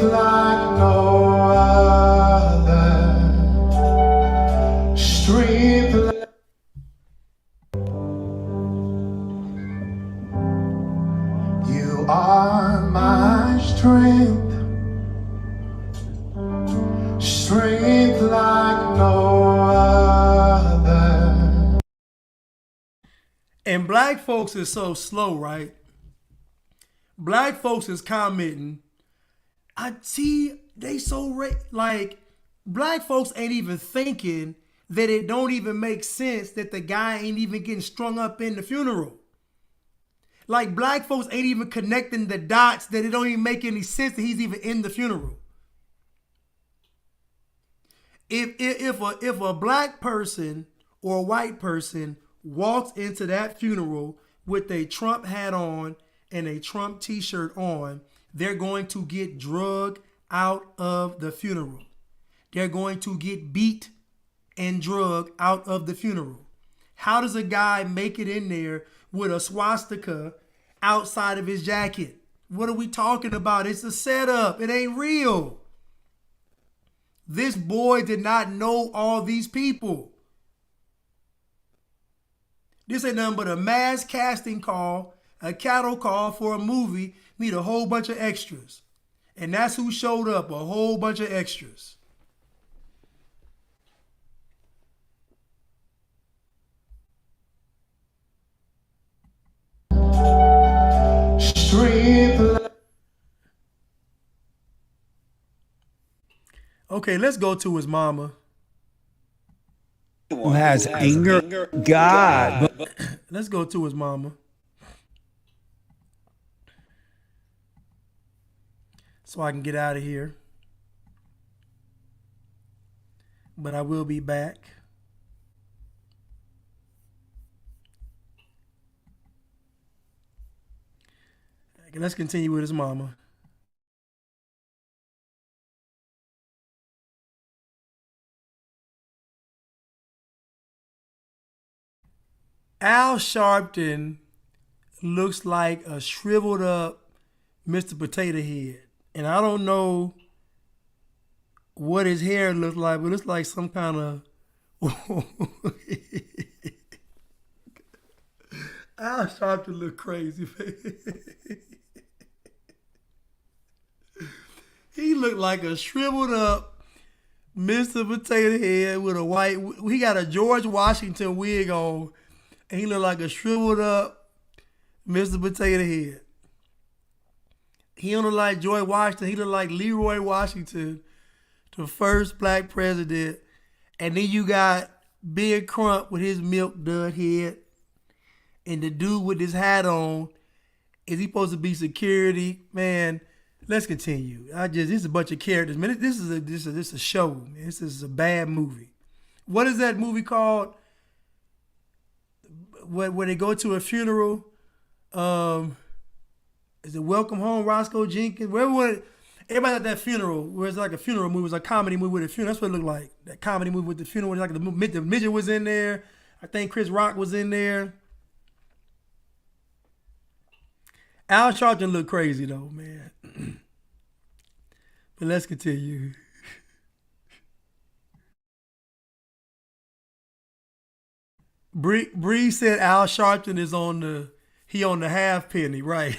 like no other. Strength like you are my strength. Strength like no other. And black folks is so slow, right? Black folks is commenting, I see they so like black folks ain't even thinking that it don't even make sense that the guy ain't even getting strung up in the funeral. Like black folks ain't even connecting the dots that it don't even make any sense that he's even in the funeral. If a black person or a white person walks into that funeral with a Trump hat on and a Trump t-shirt on, they're going to get drugged out of the funeral. They're going to get beat and drugged out of the funeral. How does a guy make it in there with a swastika outside of his jacket? What are we talking about? It's a setup. It ain't real. This boy did not know all these people. This ain't nothing but a mass casting call, a cattle call for a movie, need a whole bunch of extras. And that's who showed up, a whole bunch of extras. strength. Okay, let's go to his mama. Who has anger? God. Let's go to his mama. So I can get out of here. But I will be back. Okay, let's continue with his mama. Al Sharpton looks like a shriveled up Mr. Potato Head. And I don't know what his hair looks like, but it looks like some kind of Al Sharpton look crazy. He looked like a shriveled up Mr. Potato Head with a white, he got a George Washington wig on, and he looked like a shriveled up Mr. Potato Head. He don't look like George Washington, he looked like Leroy Washington, the first black president. And then you got Big Crump with his milk dud head. And the dude with his hat on, is he supposed to be security? Man, let's continue. This is a bunch of characters. Man, this is a show. Man. This is a bad movie. What is that movie called? Where they go to a funeral? Is it Welcome Home, Roscoe Jenkins? Everybody at that funeral, where it's like a funeral movie, it was a comedy movie with a funeral. That's what it looked like. That comedy movie with the funeral, like the midget was in there. I think Chris Rock was in there. Al Sharpton looked crazy though, man. But let's continue. Bree said Al Sharpton is on the half penny, right?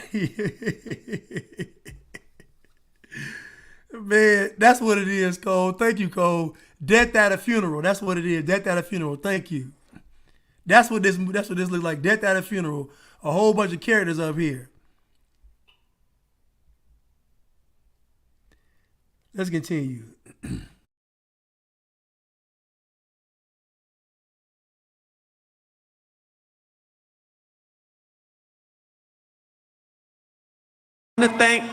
Man, that's what it is, Cole. Thank you, Cole. Death at a funeral. That's what it is. Death at a funeral. Thank you. That's what this looks like. Death at a funeral. A whole bunch of characters up here. Let's continue. To thank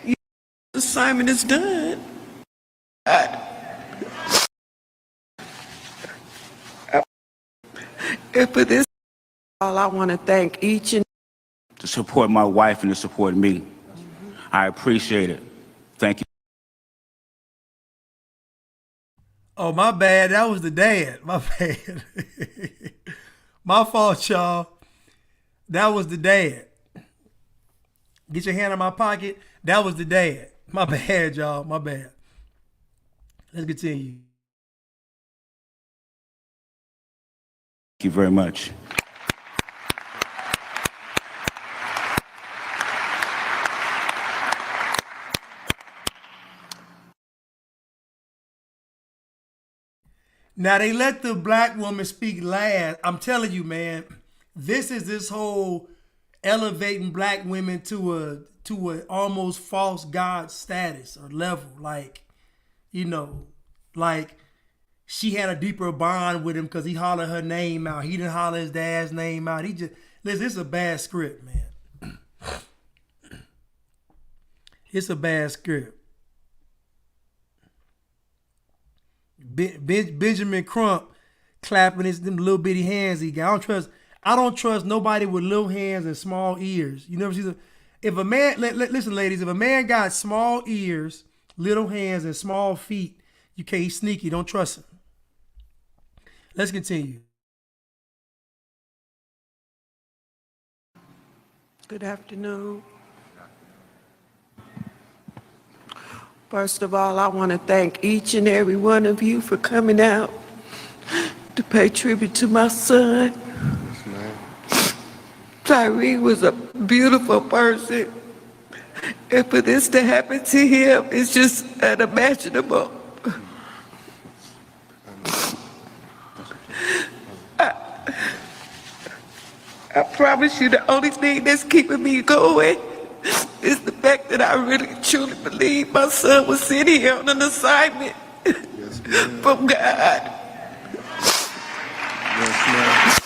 you. The assignment is done. And for this, all I want to thank each and to support my wife and to support me. I appreciate it. Thank you. Oh, my bad. That was the dad. My bad. My fault, y'all. That was the dad. Get your hand in my pocket. That was the dad. My bad, y'all. My bad. Let's continue. Thank you very much. Now, they let the black woman speak last. I'm telling you, man, this whole elevating black women to a almost false god status or level. Like, you know, like she had a deeper bond with him because he hollered her name out. He didn't holler his dad's name out. Listen, this is a bad script, man. It's a bad script. Benjamin Crump clapping them little bitty hands he got. I don't trust nobody with little hands and small ears. You never see if a man listen, ladies, if a man got small ears, little hands, and small feet, he's sneaky. Don't trust him. Let's continue. Good afternoon. First of all, I want to thank each and every one of you for coming out to pay tribute to my son. Yes, ma'am. Tyree was a beautiful person. And for this to happen to him is just unimaginable. promise you the only thing that's keeping me going is the fact that I really truly believe my son was sent here on an assignment from God. Yes, ma'am.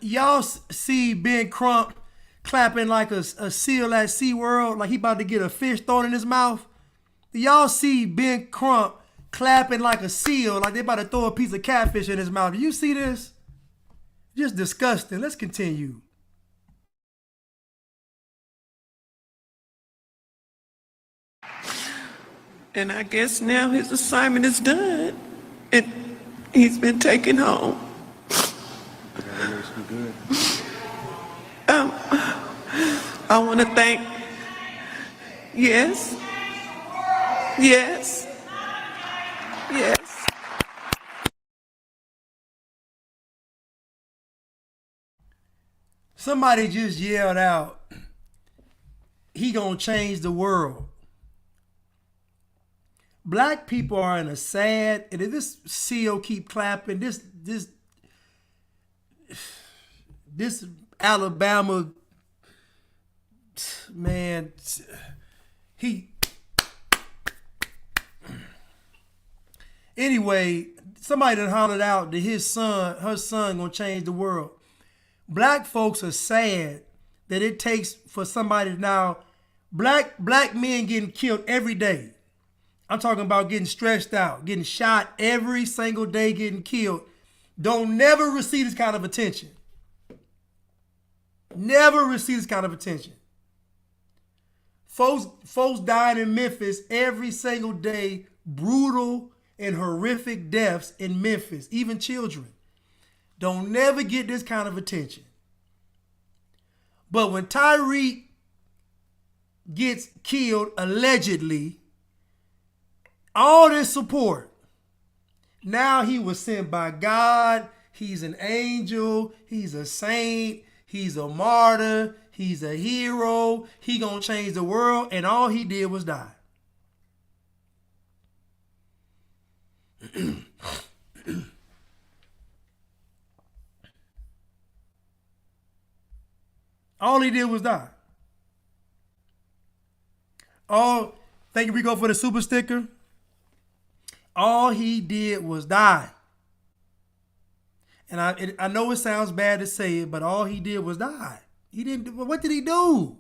Y'all see Ben Crump clapping like a seal at SeaWorld, like he about to get a fish thrown in his mouth? Y'all see Ben Crump clapping like a seal, like they about to throw a piece of catfish in his mouth? Do you see this? Just disgusting. Let's continue. And I guess now his assignment is done and he's been taken home. I want to thank, yes, yes. Somebody just yelled out, he gonna change the world. Black people are in a sad, and if this seal keep clapping, this Alabama man, anyway, somebody done hollered out that her son gonna change the world. Black folks are sad that it takes for somebody now, black men getting killed every day. I'm talking about getting stretched out, getting shot every single day, getting killed. Don't never receive this kind of attention. Never receive this kind of attention. Folks dying in Memphis every single day, brutal and horrific deaths in Memphis, even children. Don't never get this kind of attention. But when Tyreek gets killed, allegedly, all this support. Now he was sent by God. He's an angel. He's a saint. He's a martyr. He's a hero. He gonna change the world. And all he did was die. All he did was die. Thank you, Rico, for the super sticker. All he did was die. And I know it sounds bad to say it, but all he did was die. He didn't. What did he do?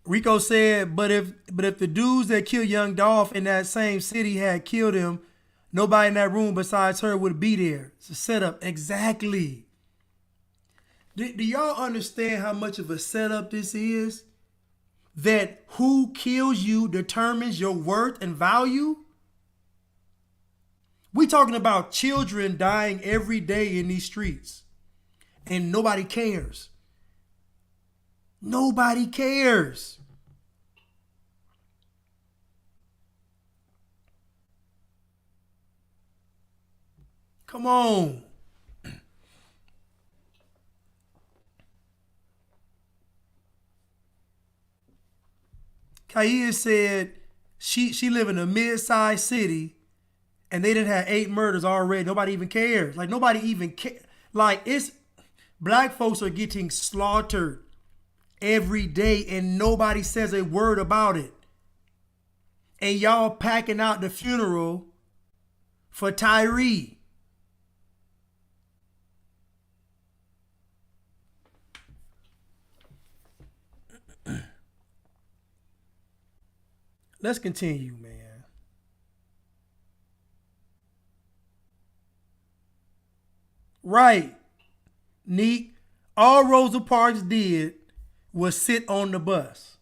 Rico said, but if the dudes that killed young Dolph in that same city had killed him, nobody in that room besides her would be there. It's a setup. Exactly. Do y'all understand how much of a setup this is? That who kills you determines your worth and value? We talking about children dying every day in these streets. And nobody cares. Nobody cares. Come on. Kaya said she live in a mid-sized city and they didn't have 8 murders already. Nobody even cares. Like nobody even cares. Like it's black folks are getting slaughtered every day and nobody says a word about it. And y'all packing out the funeral for Tyree. Let's continue, man. Right. Neat. All Rosa Parks did was sit on the bus.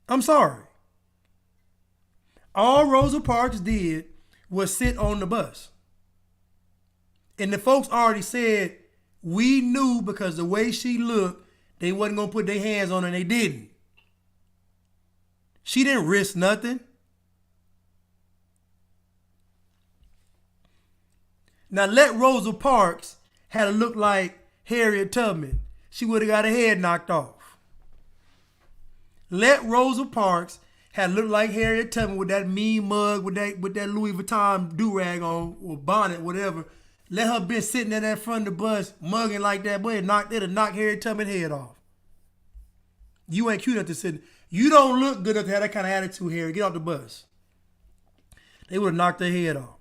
I'm sorry. All Rosa Parks did was sit on the bus. And the folks already said, we knew because the way she looked, they wasn't going to put their hands on her, and they didn't. She didn't risk nothing. Now let Rosa Parks had a look like Harriet Tubman. She would have got her head knocked off. Let Rosa Parks had looked like Harriet Tubman with that mean mug, with that Louis Vuitton do-rag on, or bonnet, whatever. Let her been sitting at that front of the bus mugging like that, boy, it'd knock Harriet Tubman's head off. You ain't cute enough to sit. You don't look good enough to have that kind of attitude, Harriet. Get off the bus. They would have knocked their head off.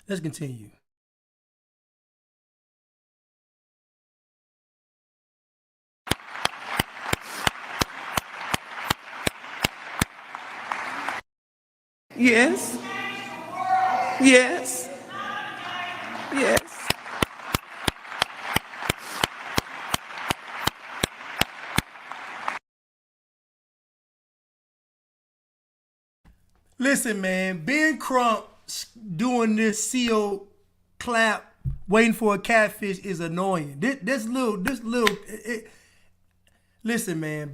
Let's continue. Yes. Yes. Yes. Listen, man, Ben Crump doing this seal clap, waiting for a catfish is annoying. Listen, man,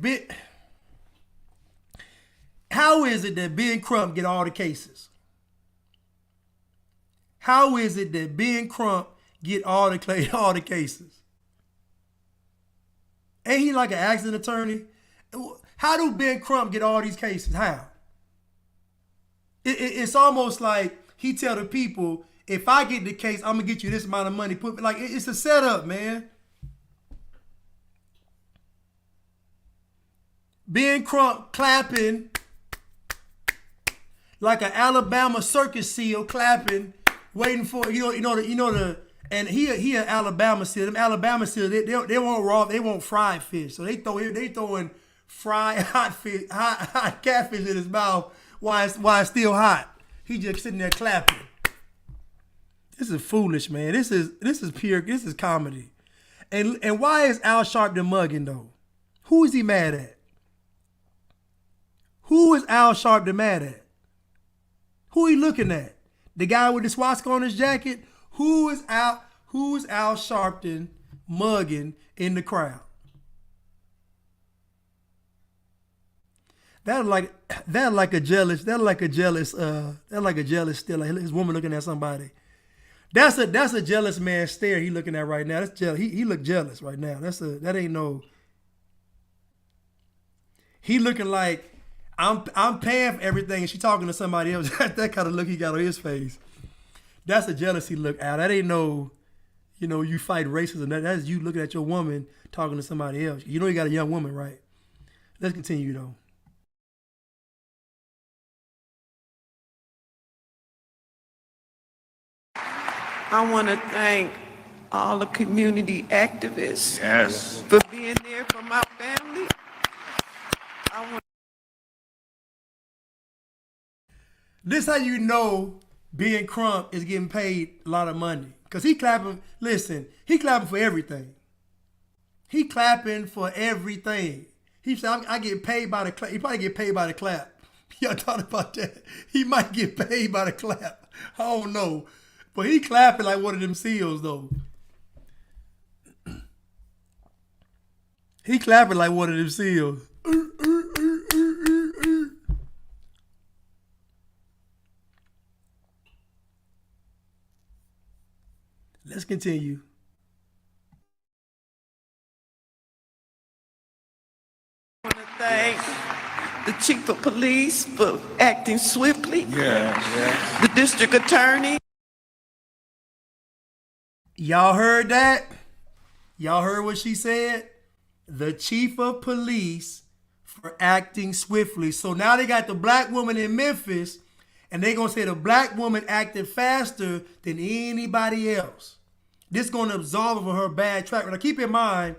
how is it that Ben Crump get all the cases? How is it that Ben Crump get all the cases? Ain't he like an accident attorney? How do Ben Crump get all these cases? How? It's almost like he tell the people, if I get the case, I'm gonna get you this amount of money. It's a setup, man. Ben Crump clapping like an Alabama circus seal, clapping, waiting for and he an Alabama seal. Them Alabama seals, they want raw, they want fried fish, so they throwing fried hot catfish in his mouth. Why it's still hot? He just sitting there clapping. This is foolish, man. This is comedy. And why is Al Sharpton mugging though? Who is he mad at? Who is Al Sharpton mad at? Who he looking at? The guy with the swastika on his jacket? Who is Al Sharpton mugging in the crowd? That's like a jealous still, like his woman looking at somebody. That's a jealous man stare he looking at right now. That's jealous. He look jealous right now. That ain't no. He looking like I'm paying for everything and she talking to somebody else. That kind of look he got on his face. That's a jealousy look out. That ain't no, you fight racism. That's you looking at your woman talking to somebody else. You know you got a young woman, right? Let's continue though. I want to thank all the community activists for being there for my family. This how you know Ben Crump is getting paid a lot of money. Because he clapping, listen, he clapping for everything. He clapping for everything. He said, I get paid by the clap. He probably get paid by the clap. Y'all thought about that? He might get paid by the clap. I don't know. But he clapping like one of them seals, though. He clapping like one of them seals. Let's continue. I want to thank the chief of police for acting swiftly. The district attorney. Y'all heard that? Y'all heard what she said? The chief of police for acting swiftly. So now they got the black woman in Memphis, and they going to say the black woman acted faster than anybody else. This going to absolve her of her bad track record. Now keep in mind,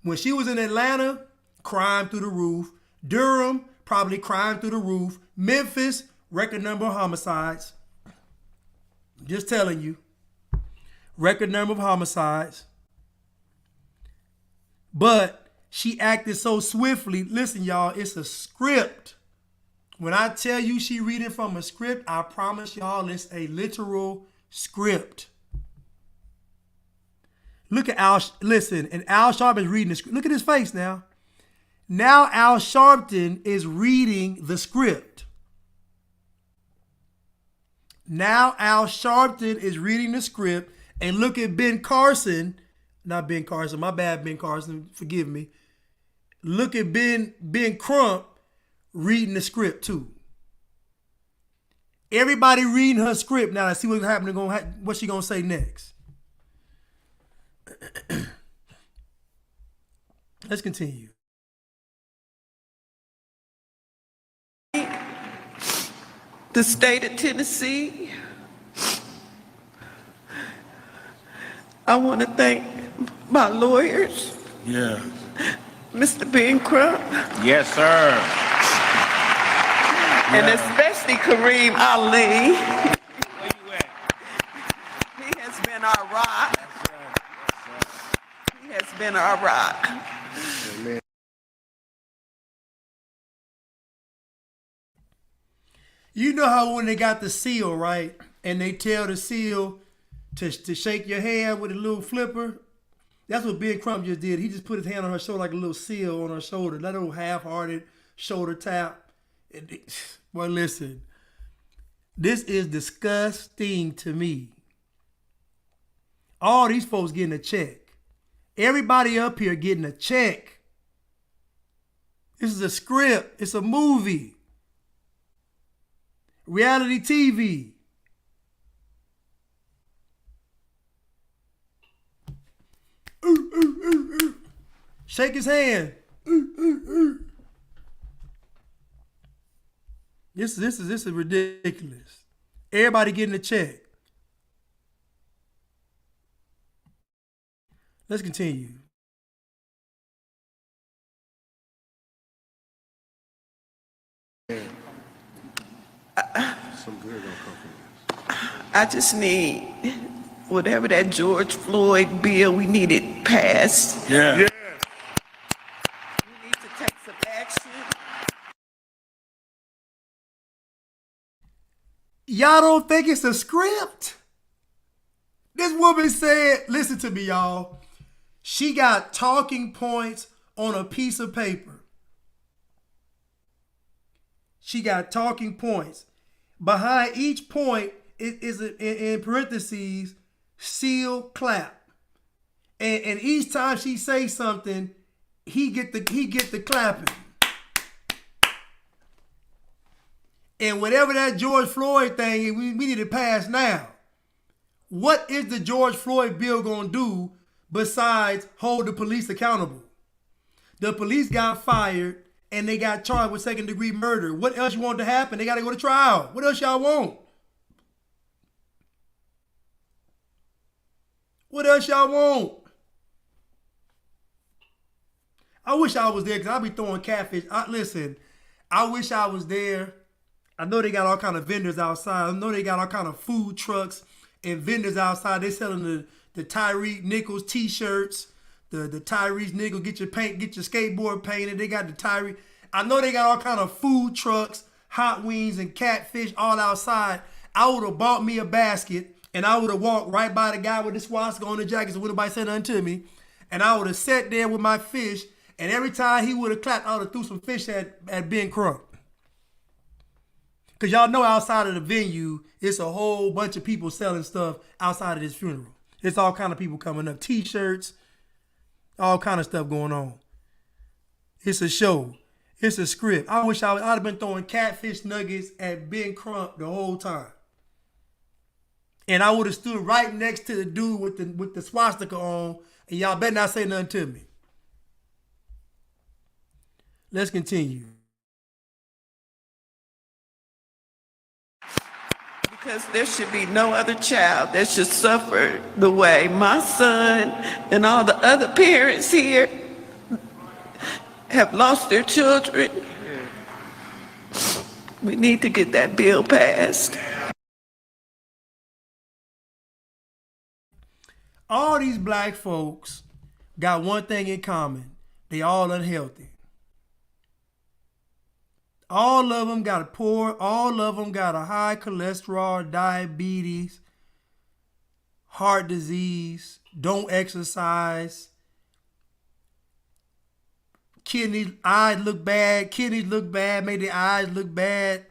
when she was in Atlanta, crime through the roof. Durham, probably crime through the roof. Memphis, record number of homicides. Just telling you. Record number of homicides. But she acted so swiftly. Listen, y'all, it's a script. When I tell you she reading from a script, I promise y'all it's a literal script. Look at Al, listen, and Al Sharpton is reading the script. Look at his face now. Now Al Sharpton is reading the script. Now Al Sharpton is reading the script, and look at Ben Carson, not Ben Carson, my bad, Ben Carson, forgive me. Look at Ben Crump reading the script too. Everybody reading her script now. Let's see what's happening. What she gonna say next? Let's continue. The state of Tennessee. I want to thank my lawyers. Yeah. Mr. Ben Crump. Yes, sir. And especially Kareem Ali. Where you at? He has been our rock. He has been our rock. Amen. You know how when they got the seal, right? And they tell the seal to shake your hand with a little flipper. That's what Ben Crump just did. He just put his hand on her shoulder like a little seal on her shoulder. That little half-hearted shoulder tap. Well, listen. This is disgusting to me. All these folks getting a check. Everybody up here getting a check. This is a script. It's a movie. Reality TV. Shake his hand. This is ridiculous. Everybody getting a check. Let's continue. Some good gonna come from this. I just need whatever that George Floyd bill we needed passed. Yeah. We need to take some action. Y'all don't think it's a script? This woman said, listen to me, y'all. She got talking points on a piece of paper. She got talking points. Behind each point is in parentheses, seal, clap. And each time she say something, he get the clapping. And whatever that George Floyd thing is, we need to pass now. What is the George Floyd bill gonna do besides hold the police accountable? The police got fired and they got charged with second-degree murder. What else you want to happen? They got to go to trial. What else y'all want? What else y'all want? I wish I was there because I'll be throwing catfish. Listen, I wish I was there. I know they got all kind of vendors outside. I know they got all kind of food trucks and vendors outside. They selling the Tyreek Nichols t-shirts. The Tyrese Nichols, get your skateboard painted. They got the Tyrese. I know they got all kind of food trucks, hot wings, and catfish all outside. I would have bought me a basket, and I would have walked right by the guy with the swastika on the jacket so nobody said nothing to me. And I would have sat there with my fish, and every time he would have clapped, I would have threw some fish at Ben Crump. Because y'all know outside of the venue, it's a whole bunch of people selling stuff outside of this funeral. It's all kind of people coming up, T-shirts, all kind of stuff going on. It's a show. It's a script. I wish I'd have been throwing catfish nuggets at Ben Crump the whole time. And I would have stood right next to the dude with the swastika on, and y'all better not say nothing to me. Let's continue. Because there should be no other child that should suffer the way my son and all the other parents here have lost their children. We need to get that bill passed. All these black folks got one thing in common. They all unhealthy. All of them got all of them got a high cholesterol, diabetes, heart disease, don't exercise, eyes look bad, made their eyes look bad.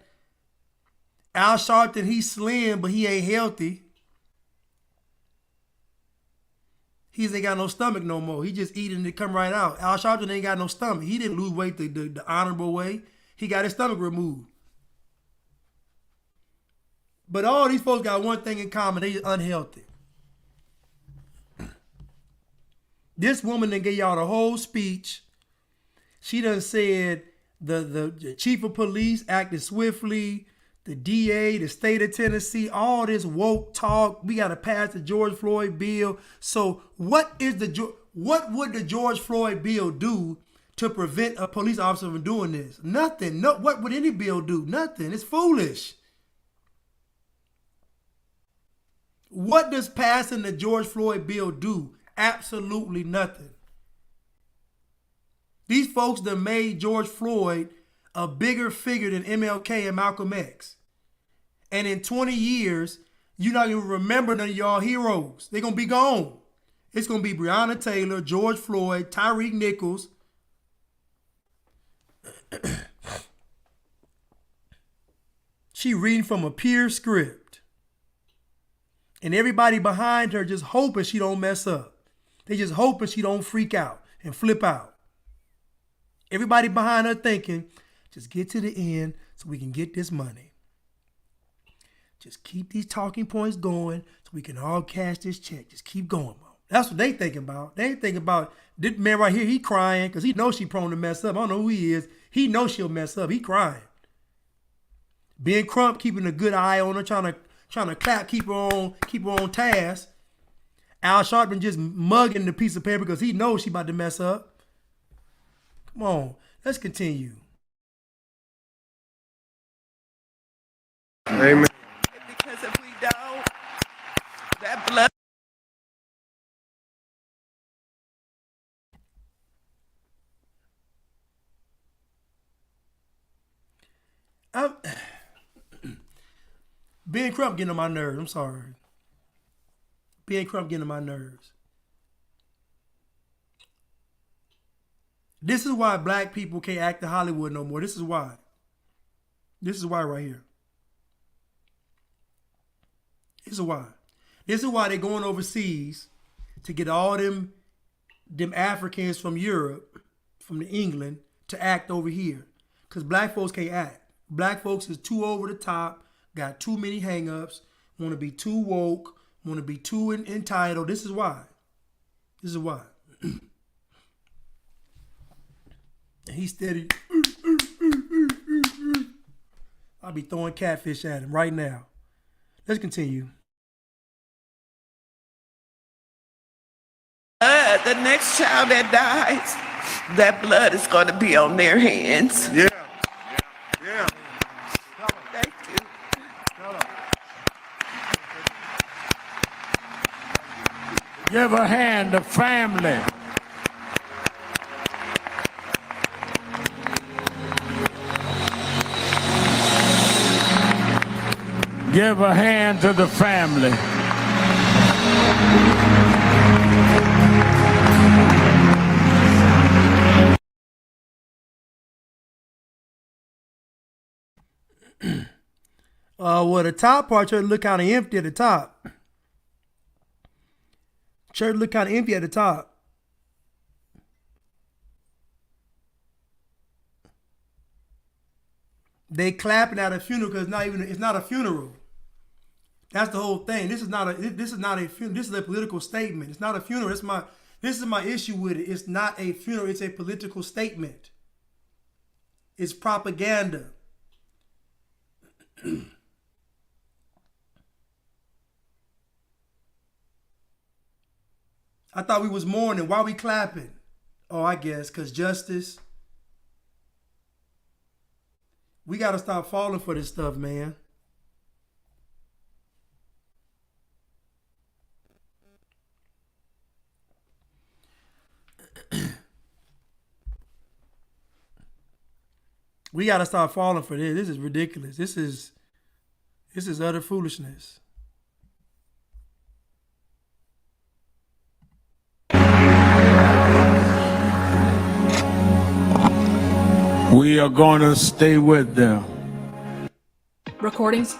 Al Sharpton, he's slim, but he ain't healthy. He ain't got no stomach no more. He just eating and it come right out. Al Sharpton ain't got no stomach. He didn't lose weight the honorable way. He got his stomach removed. But all these folks got one thing in common. They unhealthy. This woman done gave y'all the whole speech. She done said the chief of police acted swiftly. The DA, the state of Tennessee, all this woke talk. We got to pass the George Floyd bill. So what would the George Floyd bill do to prevent a police officer from doing this? Nothing. No. What would any bill do? Nothing. It's foolish. What does passing the George Floyd bill do? Absolutely nothing. These folks that made George Floyd a bigger figure than MLK and Malcolm X. And in 20 years, you're not going to remember none of y'all heroes. They're going to be gone. It's going to be Breonna Taylor, George Floyd, Tyreek Nichols. She reading from a pure script. And everybody behind her just hoping she don't mess up. They just hoping she don't freak out and flip out. Everybody behind her thinking, just get to the end so we can get this money. Just keep these talking points going so we can all cash this check. Just keep going, bro. That's what they thinking about. They ain't thinking about this man right here. He crying because he knows she prone to mess up. I don't know who he is. He knows she'll mess up. He crying. Ben Crump keeping a good eye on her, trying to clap, keep her on task. Al Sharpton just mugging the piece of paper because he knows she about to mess up. Come on, let's continue. Amen. Because if we don't, that blood. Ben Crump getting on my nerves. I'm sorry. Ben Crump getting on my nerves. This is why black people can't act in Hollywood no more. This is why. This is why right here. This is why. This is why they're going overseas to get all them Africans from Europe, from England, to act over here. Because black folks can't act. Black folks is too over the top, got too many hang-ups, want to be too woke, want to be too entitled. This is why. This is why. He's steady. I'll be throwing catfish at him right now. Let's continue. The next child that dies, that blood is going to be on their hands. Yeah. Yeah. Thank you. Give a hand to family. Give a hand to the family. Well, the top part, church look kind of empty at the top. Church look kind of empty at the top. They clapping at a funeral because it's not a funeral. That's the whole thing. This is not a funeral. This is a political statement. It's not a funeral. This is my issue with it. It's not a funeral. It's a political statement. It's propaganda. I thought we was mourning. Why we clapping? Oh, I guess because justice. We got to stop falling for this stuff, man. We got to stop falling for this. This is ridiculous. This is utter foolishness. We are going to stay with them. recordings.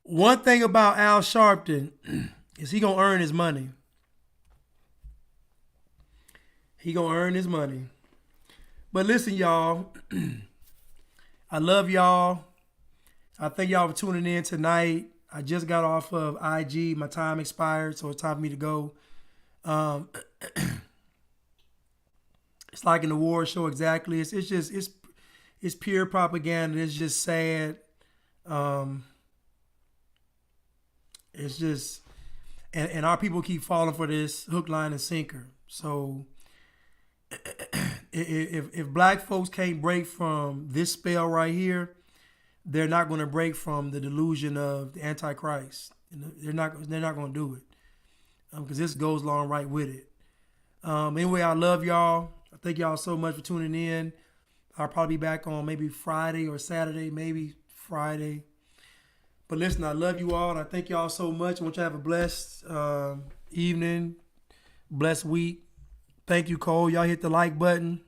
One thing about Al Sharpton is he gonna earn his money. He gonna earn his money. But listen, y'all, I love y'all. I thank y'all for tuning in tonight. I just got off of IG. My time expired, so it's time for me to go. It's like an award show, exactly. It's pure propaganda. It's just sad. It's just, and our people keep falling for this hook, line, and sinker. So if black folks can't break from this spell right here, they're not going to break from the delusion of the Antichrist. They're not going to do it, because this goes along right with it. Anyway, I love y'all. I thank y'all so much for tuning in. I'll probably be back on maybe Friday or Saturday, maybe Friday. But listen, I love you all, and I thank y'all so much. I want you to have a blessed evening, blessed week. Thank you, Cole. Y'all hit the like button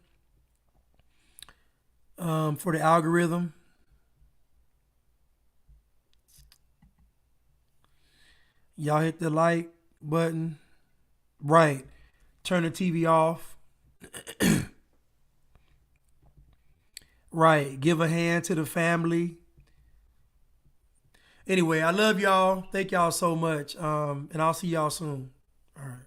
for the algorithm. Y'all hit the like button. Right. Turn the TV off. Right. Give a hand to the family. Anyway, I love y'all. Thank y'all so much. And I'll see y'all soon. All right.